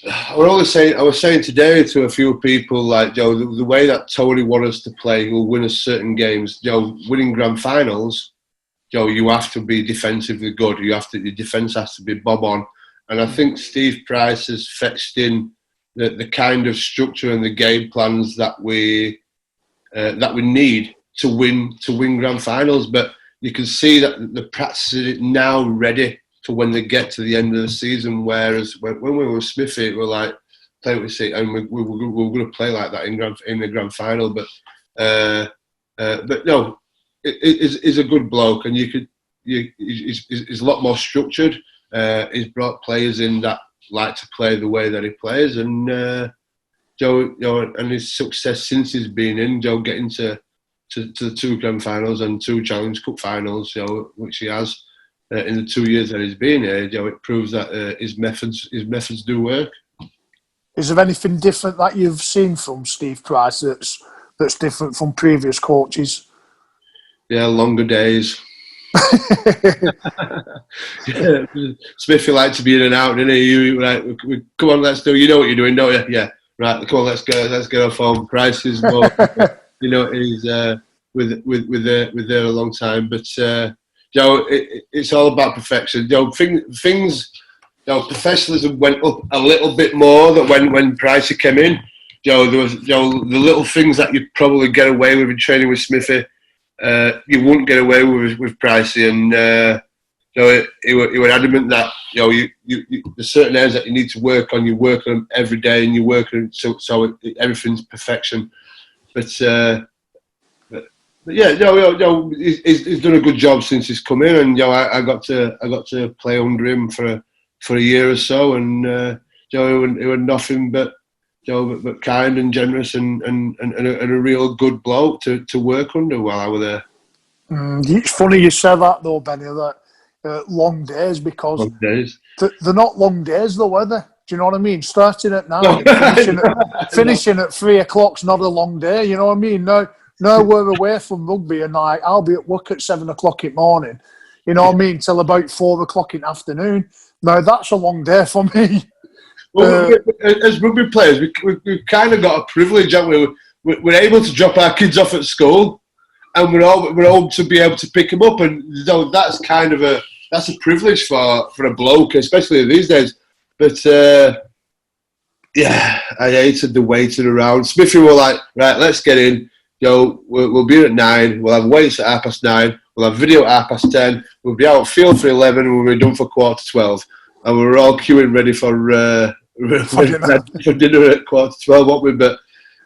I was saying today to a few people, like the way that Tony wants us to play, will win us certain games. Winning grand finals. You have to be defensively good. Your defence has to be bob on, and I think Steve Price has fetched in the kind of structure and the game plans that we need to win grand finals. But you can see that the practice is now ready for when they get to the end of the season. Whereas when we were with Smithy, we were like play with it, and we were going to play like that in the grand final. But no. He's a good bloke, and he's a lot more structured. He's brought players in that like to play the way that he plays, and and his success since he's been in, getting to the 2 grand finals and 2 Challenge Cup finals, which he has in the 2 years that he's been here. It proves that his methods do work. Is there anything different that you've seen from Steve Price that's different from previous coaches? Yeah, longer days. Smithy liked to be in and out, didn't he? Come on, let's do. You know what you're doing, don't you? Yeah, right. Come on, let's go. Let's get off home. Price is more. He's with there a long time, but it's all about perfection. Things. Professionalism went up a little bit more that when Pricey came in. There was the little things that you'd probably get away with in training with Smithy. You wouldn't get away with Pricey, and he was adamant that there's certain areas that you need to work on. You work on them every day, and you work on so everything's perfection. But yeah, he's done a good job since he's come in, and I got to play under him for a year or so, and who were nothing but but kind and generous and a real good bloke to work under while I was there. It's funny you say that though, Benny, that long days, because Long days. They're not long days though, are they? Do you know what I mean? Starting at 9 No. and finishing at 3 o'clock's not a long day, you know what I mean? No, we're away from rugby and like I'll be at work at 7 o'clock in the morning, you know what I mean, till about 4 o'clock in the afternoon. Now that's a long day for me. Well, as rugby players, we've kind of got a privilege, haven't we? We're able to drop our kids off at school, and we're all to be able to pick them up, and that's kind of a privilege for a bloke, especially these days. But yeah, I hated the waiting around. Smithy were like, right, let's get in. We'll be at 9. We'll have weights at 9:30. We'll have video at 10:30. We'll be out field for 11, and we'll be done for 11:45. And we were all queuing ready for dinner at 11:45, weren't we? But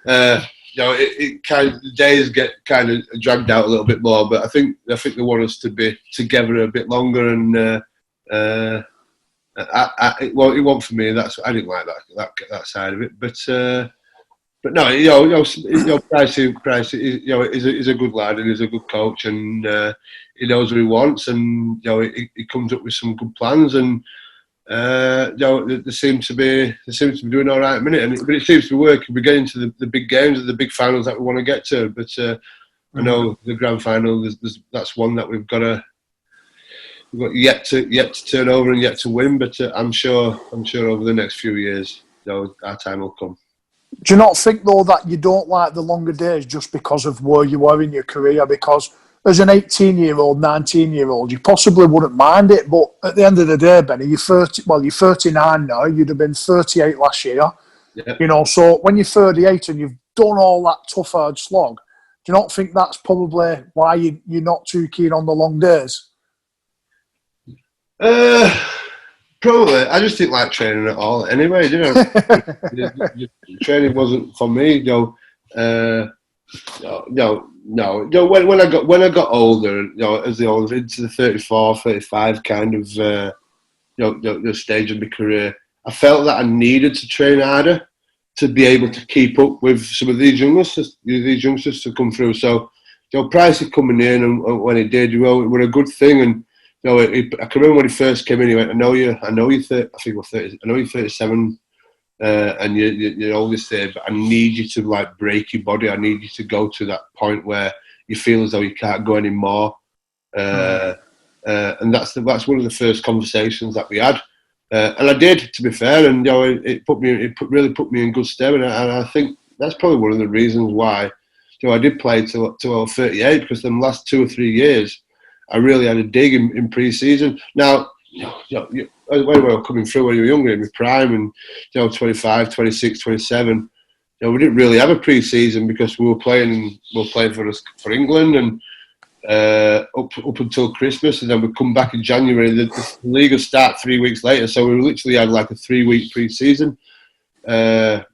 it kind of, the days get kind of dragged out a little bit more. But I think they want us to be together a bit longer, and it wasn't for me. I didn't like that side of it. But no, Price, is a good lad and he's a good coach, and he knows what he wants, and he comes up with some good plans, and they seem to be doing all right at the minute, but it seems to be working. We're getting to the big games and the big finals that we want to get to. But I know the grand final, that's one that we've got yet to turn over and yet to win. But I'm sure over the next few years, our time will come. Do you not think though that you don't like the longer days just because of where you were in your career? Because as an 18-year-old, 19-year-old, you possibly wouldn't mind it, but at the end of the day, Benny, you're 39 now. You'd have been 38 last year. Yeah. So when you're 38 and you've done all that tough, hard slog, do you not think that's probably why you're not too keen on the long days? Probably. I just didn't like training at all. Anyway, training wasn't for me. No. When I got older, as the older into the 34, 35 kind of the stage of my career, I felt that I needed to train harder to be able to keep up with some of these youngsters to come through. So, Price coming in, and when he did, it was a good thing. And I can remember when he first came in, he went, I know you're 30, I think we're 30, I know you're 37. And you're always there, but I need you to break your body. I need you to go to that point where you feel as though you can't go anymore. And that's one of the first conversations that we had. And I did, to be fair, and it really put me in good stead. And I think that's probably one of the reasons why I did play till I was 38, because the last 2 or 3 years I really had a dig in pre-season. Now, when we were coming through when you were younger in my prime, and 25, 26, 27, we didn't really have a pre-season because we were playing for England, and up until Christmas, and then we'd come back in January. The league would start 3 weeks later, so we literally had a 3-week pre-season. So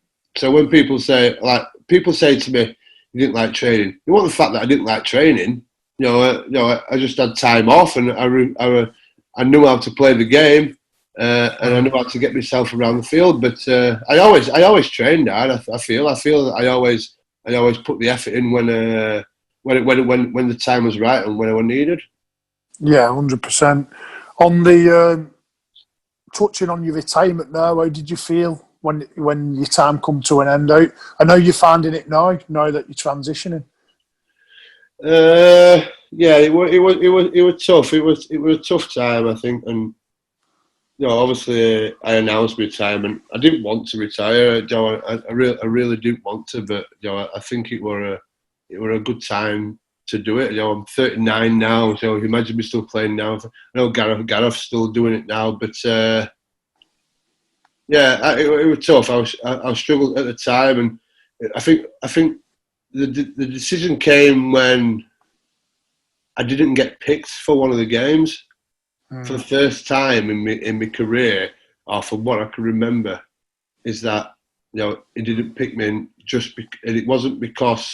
when people say to me, "You didn't like training," it wasn't the fact that I didn't like training. I just had time off, and I knew how to play the game, and I knew how to get myself around the field. But I always trained hard. I feel that I always put the effort in when the time was right and when I was needed. Yeah, 100%. On the touching on your retirement now, how did you feel when your time come to an end? I know you're finding it now that you're transitioning. Yeah, it was tough. It was a tough time, I think, and obviously I announced my retirement. I didn't want to retire. I really didn't want to, but I think it were a good time to do it. I'm 39 now, so imagine me still playing now. I know Gareth's still doing it now, but it was tough. I struggled at the time, and I think the decision came when I didn't get picked for one of the games for the first time in my career, or from what I can remember, is that he didn't pick me and it wasn't because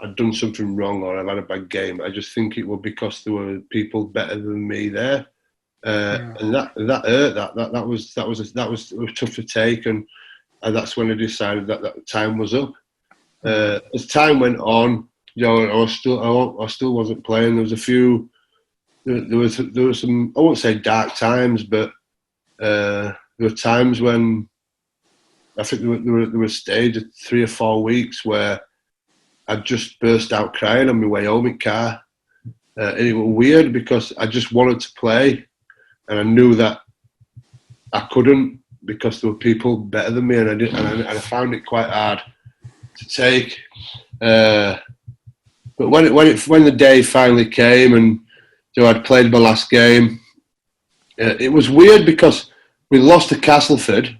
I'd done something wrong or I've had a bad game. I just think it was because there were people better than me there, and that hurt. That was tough to take, and that's when I decided that the time was up. As time went on, I still wasn't playing. There was a few. There was some, I won't say dark times, but there were times when I think there was a stage of 3 or 4 weeks where I just burst out crying on my way home in car. And it was weird because I just wanted to play, and I knew that I couldn't because there were people better than me, and I found it quite hard to take. But when the day finally came and I'd played my last game, it was weird because we lost to Castleford.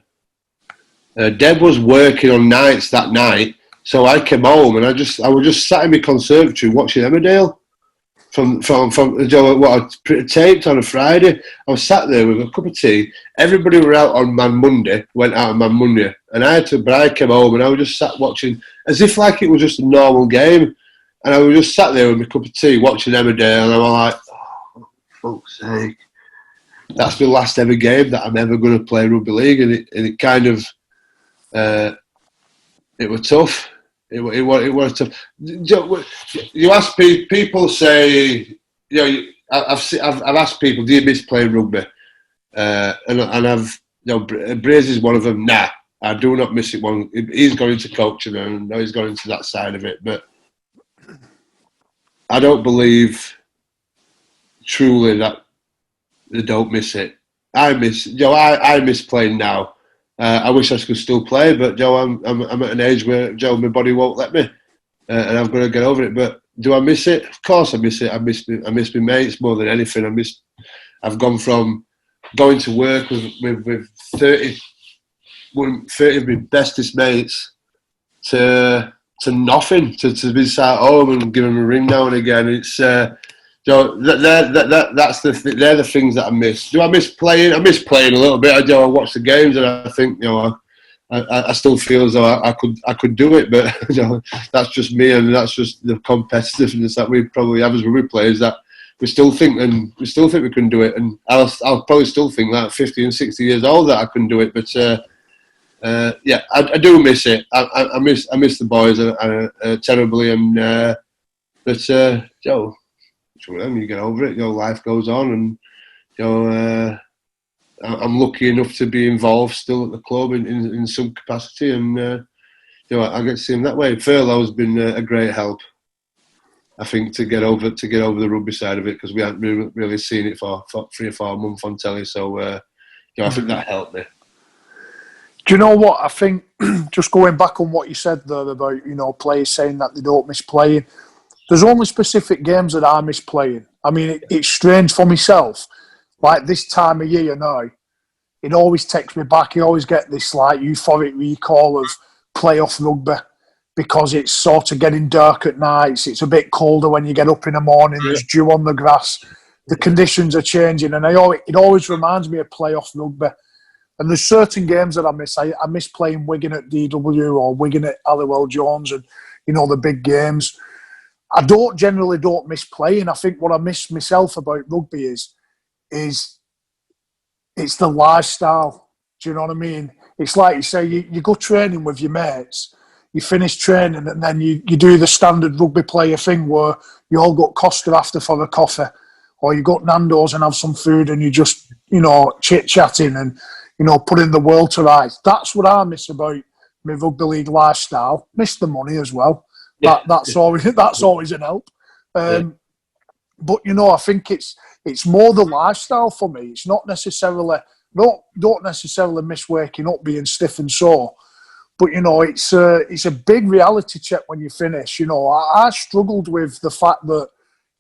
Deb was working on nights that night, so I came home and I was just sat in my conservatory watching Emmerdale from what I'd taped on a Friday. I was sat there with a cup of tea. Everybody were out on Man Monday, went out on Man Monday, and I came home and I was just sat watching as if like it was just a normal game, and I was just sat there with my cup of tea watching Emmerdale, and I was like, oh, for fuck's sake. That's the last ever game that I'm ever going to play rugby league, and it kind of it was tough. It was tough. You ask people, say, I've asked people, do you miss playing rugby? And I've, Braze is one of them. Nah, I do not miss it. He's gone into coaching and now he's gone into that side of it, but I don't believe truly that they don't miss it. I miss playing now. I wish I could still play, but I'm at an age where my body won't let me, and I've got to get over it. But do I miss it? Of course, I miss it. I miss my mates more than anything. I've gone from going to work with 30 of my bestest mates to nothing, to be sat home and give them a ring now and again. It's they're the things that I miss. Do I miss playing? I miss playing a little bit. I watch the games and I think I still feel as though I could do it, but that's just me, and that's just the competitiveness that we probably have as rugby players, that we still think we can do it, and I'll probably still think that at 50 and 60 years old that I can do it, but I do miss it. I miss the boys terribly, and but you get over it. Life goes on, and I'm lucky enough to be involved still at the club in some capacity, and I get to see him that way. Furlough's been a great help, I think, to get over the rugby side of it, because we hadn't really seen it for 3 or 4 months on telly. So I think that helped me. Do you know what I think? Just going back on what you said there about players saying that they don't miss playing. There's only specific games that I miss playing. I mean, it's strange for myself. Like this time of year now, it always takes me back. You always get this like euphoric recall of playoff rugby, because it's sort of getting dark at nights. It's a bit colder when you get up in the morning. There's dew on the grass. The conditions are changing, and it always reminds me of playoff rugby. And there's certain games that I miss. I miss playing Wigan at DW or Wigan at Halliwell Jones, and the big games. I generally don't miss playing. I think what I miss myself about rugby is it's the lifestyle. Do you know what I mean? It's like you say, you go training with your mates, you finish training, and then you do the standard rugby player thing where you all got Costa after for a coffee, or you go to Nando's and have some food, and you just chit-chatting and putting the world to rights. That's what I miss about my rugby league lifestyle. Miss the money as well. Yeah. That's always an help. But I think it's more the lifestyle for me. It's not necessarily don't necessarily miss waking up being stiff and sore, but it's a big reality check when you finish. I struggled with the fact that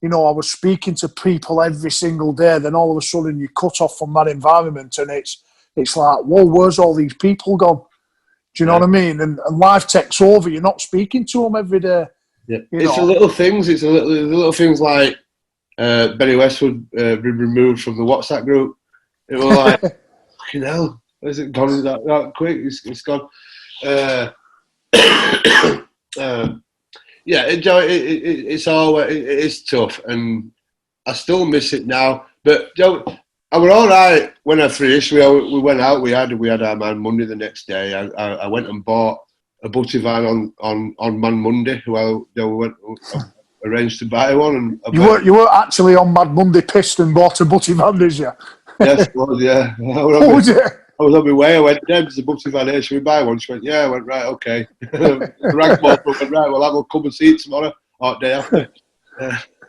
I was speaking to people every single day. Then all of a sudden you cut off from that environment, and it's like, whoa, where's all these people gone? Do you know what I mean? And life takes over. You're not speaking to them every day. Yeah, it's the little things. It's the little things like Bennie Westwood been removed from the WhatsApp group. It was like, fucking hell, has it gone that quick? It's gone. It's tough, and I still miss it now. But I was all right when I finished. We went out. We had our Man Monday the next day. I went and bought a butty van on Man Monday. Well, we arranged to buy one. And you were actually on Mad Monday pissed and bought a butty van, did you? Yes, I was, yeah. I was on my way. I went, there's a butty van here. Should we buy one? She went, yeah. I went, right, okay. Rang both up and right, well, I will come and see it tomorrow or day after.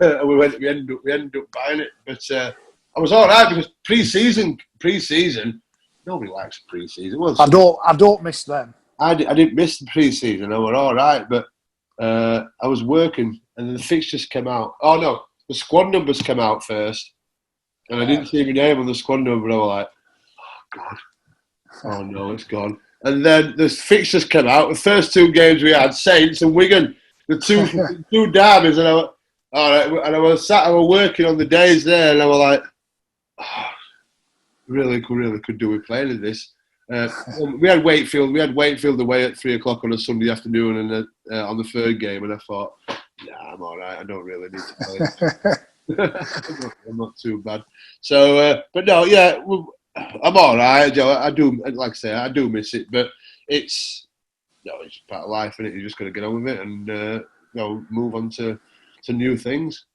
And we ended up buying it. But I was all right because pre-season, nobody likes pre-season. Well, I don't miss them. I didn't miss the pre-season. I was all right, but I was working and the fixtures came out. Oh no, the squad numbers came out first, and I didn't see my name on the squad number. I was like, oh God, oh no, it's gone. And then the fixtures came out. The first two games we had, Saints and Wigan, the two derbies, and I was all right. And I was working on the days there, and I was like, oh, really could do with playing in this. We had Wakefield away at 3:00 on a Sunday afternoon, and on the third game, and I thought, nah, I'm all right. I don't really need to play. I'm not too bad. So, but no, yeah, I'm all right, Joe. I do, like I say, I do miss it, but it's part of life, and you just got to get on with it and move on to new things.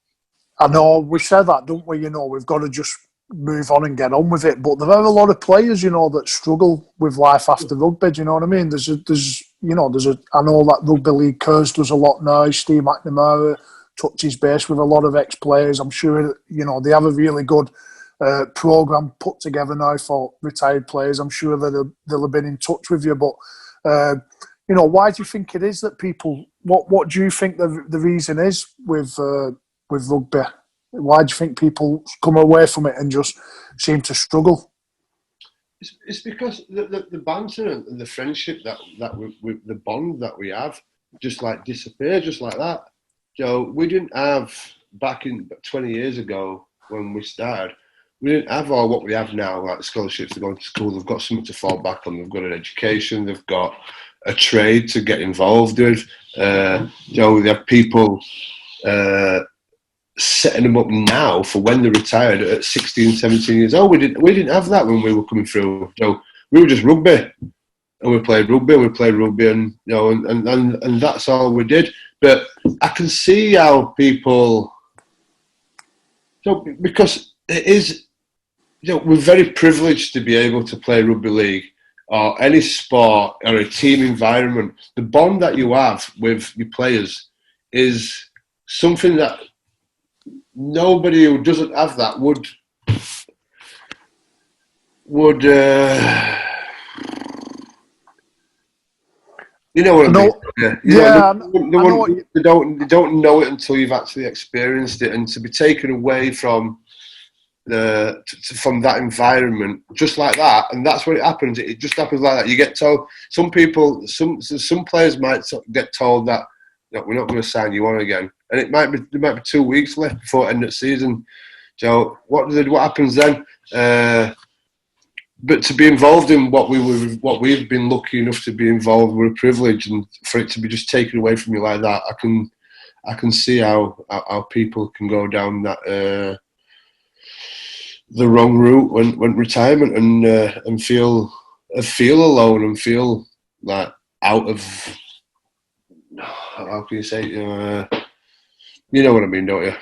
I know we said that, don't we? We've got to just move on and get on with it. But there are a lot of players, that struggle with life after rugby. Do you know what I mean? I know that Rugby League Curse does a lot now. Steve McNamara touches base with a lot of ex-players. I'm sure, they have a really good programme put together now for retired players. I'm sure that they'll have been in touch with you. But, why do you think it is that people, what do you think the reason is with rugby? Why do you think people come away from it and just seem to struggle? It's because the banter and the friendship that the bond that we have just like disappeared just like that. We didn't have back in 20 years ago when we started. We didn't have all what we have now, like the scholarships. They're going to school. They've got something to fall back on. They've got an education. They've got a trade to get involved with. They have people setting them up now for when they're retired at 16, 17 years old. We didn't have that when we were coming through. We were just rugby, and we played rugby, and and that's all we did. But I can see how people, because it is, we're very privileged to be able to play rugby league or any sport or a team environment. The bond that you have with your players is something that nobody who doesn't have that would you know what I mean? They don't know it until you've actually experienced it, and to be taken away from from that environment just like that, and that's what it happens. It just happens like that. You get told, some players might get told that we're not going to sign you on again, and there might be 2 weeks left before end of season. So what happens then? But to be involved in what we've been lucky enough to be involved, we're a privilege, and for it to be just taken away from you like that, I can see how people can go down that the wrong route when retirement and feel alone and feel like out of, how can you say, you know what I mean, don't you?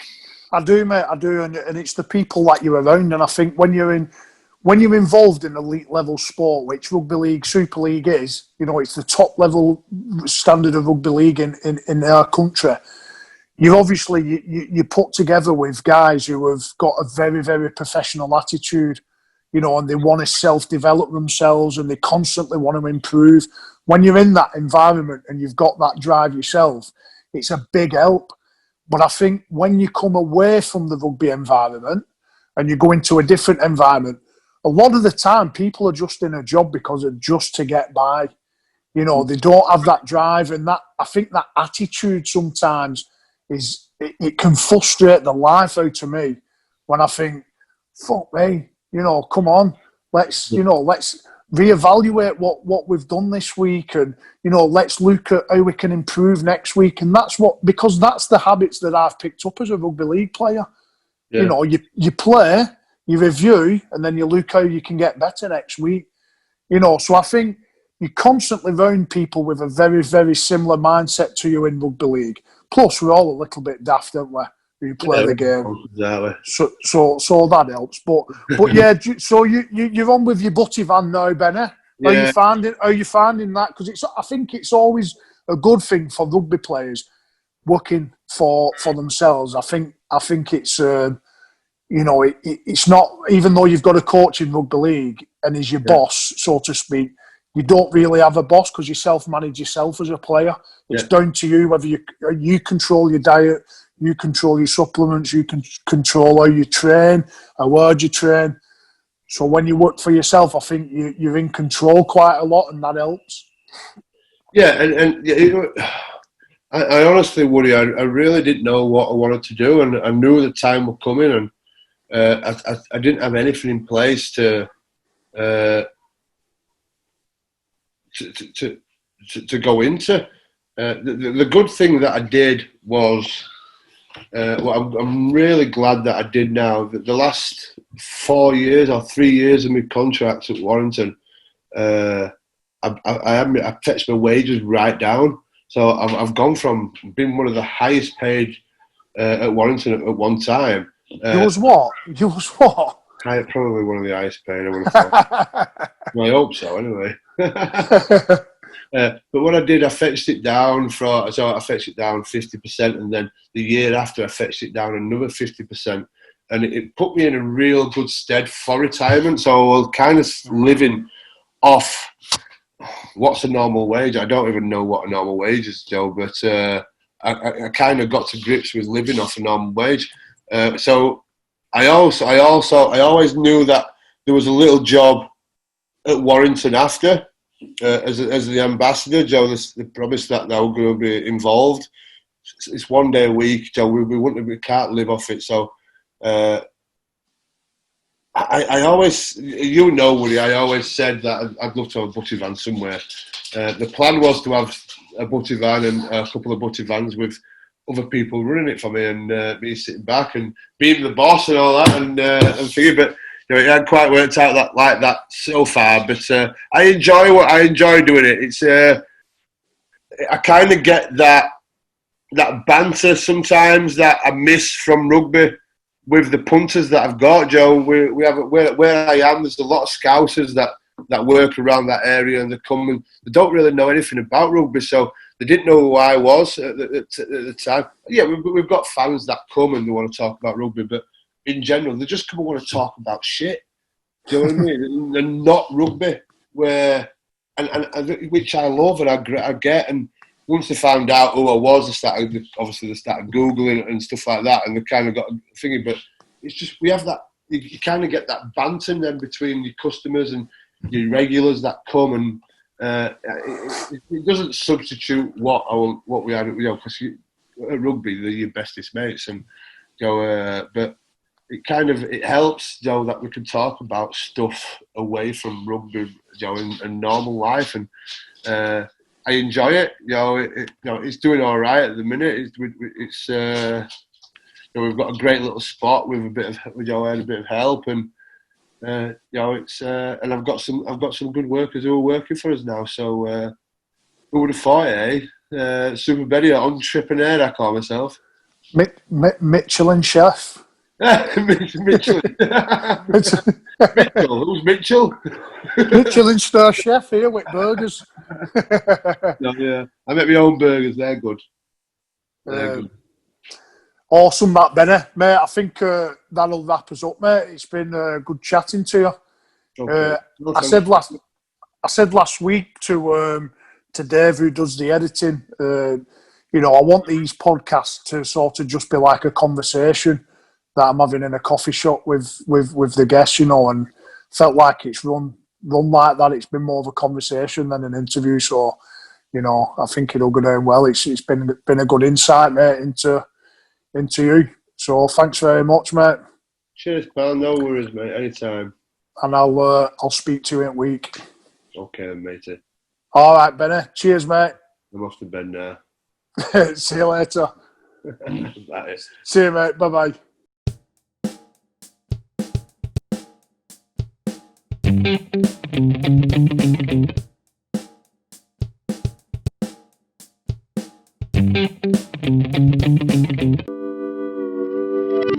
I do, mate. I do, and it's the people that you're around. And I think when you're involved in elite level sport, which rugby league, Super League is, it's the top level standard of rugby league in our country. You obviously you put together with guys who have got a very, very professional attitude, and they want to self-develop themselves and they constantly want to improve. When you're in that environment and you've got that drive yourself, it's a big help. But I think when you come away from the rugby environment and you go into a different environment, a lot of the time people are just in a job because of just to get by. They don't have that drive, and that, I think that attitude sometimes it can frustrate the life out of me when I think, fuck me, come on, let's reevaluate what we've done this week, and let's look at how we can improve next week. And because that's the habits that I've picked up as a rugby league player. Yeah. You play, you review, and then you look how you can get better next week. So I think you're constantly around people with a very, very similar mindset to you in rugby league. Plus, we're all a little bit daft, aren't we? We play the game, exactly. so that helps. But yeah, so you're on with your butty van now, Benny. Yeah. Are you finding that? Because I think it's always a good thing for rugby players working for themselves. I think it's it's not, even though you've got a coach in rugby league and he's your boss, so to speak. You don't really have a boss because you self-manage yourself as a player. It's down to you whether you control your diet, you control your supplements, you can control how you train, how hard you train. So when you work for yourself, I think you're in control quite a lot, and that helps. Yeah, and I honestly, Woody, I really didn't know what I wanted to do, and I knew the time was coming, and I didn't have anything in place to go into. The good thing that I did was, I'm really glad that I did now. The last 4 years or 3 years of my contracts at Warrington, I fetched my wages right down. So I've gone from being one of the highest paid at Warrington at one time. You was what? Probably one of the highest paid, I would have thought. Well, I hope so, anyway. But what I did, I fetched it down I fetched it down 50%, and then the year after I fetched it down another 50%, and it put me in a real good stead for retirement. So I was kind of living off what's a normal wage. I don't even know what a normal wage is, Joe, but I kind of got to grips with living off a normal wage. So I always knew that there was a little job at Warrington after. As the ambassador, Joe, they promised that they were going to be involved. It's 1 day a week, Joe. We can't live off it. So I always, Woody, I always said that I'd love to have a butty van somewhere. The plan was to have a butty van and a couple of butty vans with other people running it for me, and me sitting back and being the boss and all that, and thinking, but it hadn't quite worked out like that so far. But I enjoy doing it. It's I kind of get that banter sometimes that I miss from rugby with the punters that I've got, Joe. We have where I am. There's a lot of Scousers that work around that area, and they come and they don't really know anything about rugby, so they didn't know who I was at the time. Yeah, we've got fans that come and they want to talk about rugby, but in general, they just come and want to talk about shit. Do you know what I mean? And not rugby, which I love and I get. And once they found out who I was, they started Googling and stuff like that, and they kind of got thinking. But it's just, we have that, you kind of get that banter then between your customers and your regulars that come, and it doesn't substitute what we had, because at rugby they're your bestest mates, and but it helps, Joe, that we can talk about stuff away from rugby, Joe, and normal life, and I enjoy it. It's doing all right at the minute. It's we've got a great little spot with a bit of, I had a bit of help, and it's and I've got some good workers who are working for us now. So who would have thought, Super Benny, entrepreneur, I call myself. Michelin chef. Mitchell. Who's Mitchell? Michelin star chef here with burgers. No, yeah, I make my own burgers. They're good. Good. Awesome, that, Benny. Mate, I think that'll wrap us up, mate. It's been good chatting to you. Okay. I said last week to Dave, who does the editing, I want these podcasts to sort of just be like a conversation that I'm having in a coffee shop with the guests, and felt like it's run like that. It's been more of a conversation than an interview. So, I think it'll go down well. It's been a good insight, mate, into you. So thanks very much, mate. Cheers, pal. No worries, mate. Anytime. And I'll speak to you in a week. Okay, then, matey. All right, Benny. Cheers, mate. I'm off to bed now. See you later. That is. See you, mate. Bye-bye. Norminton.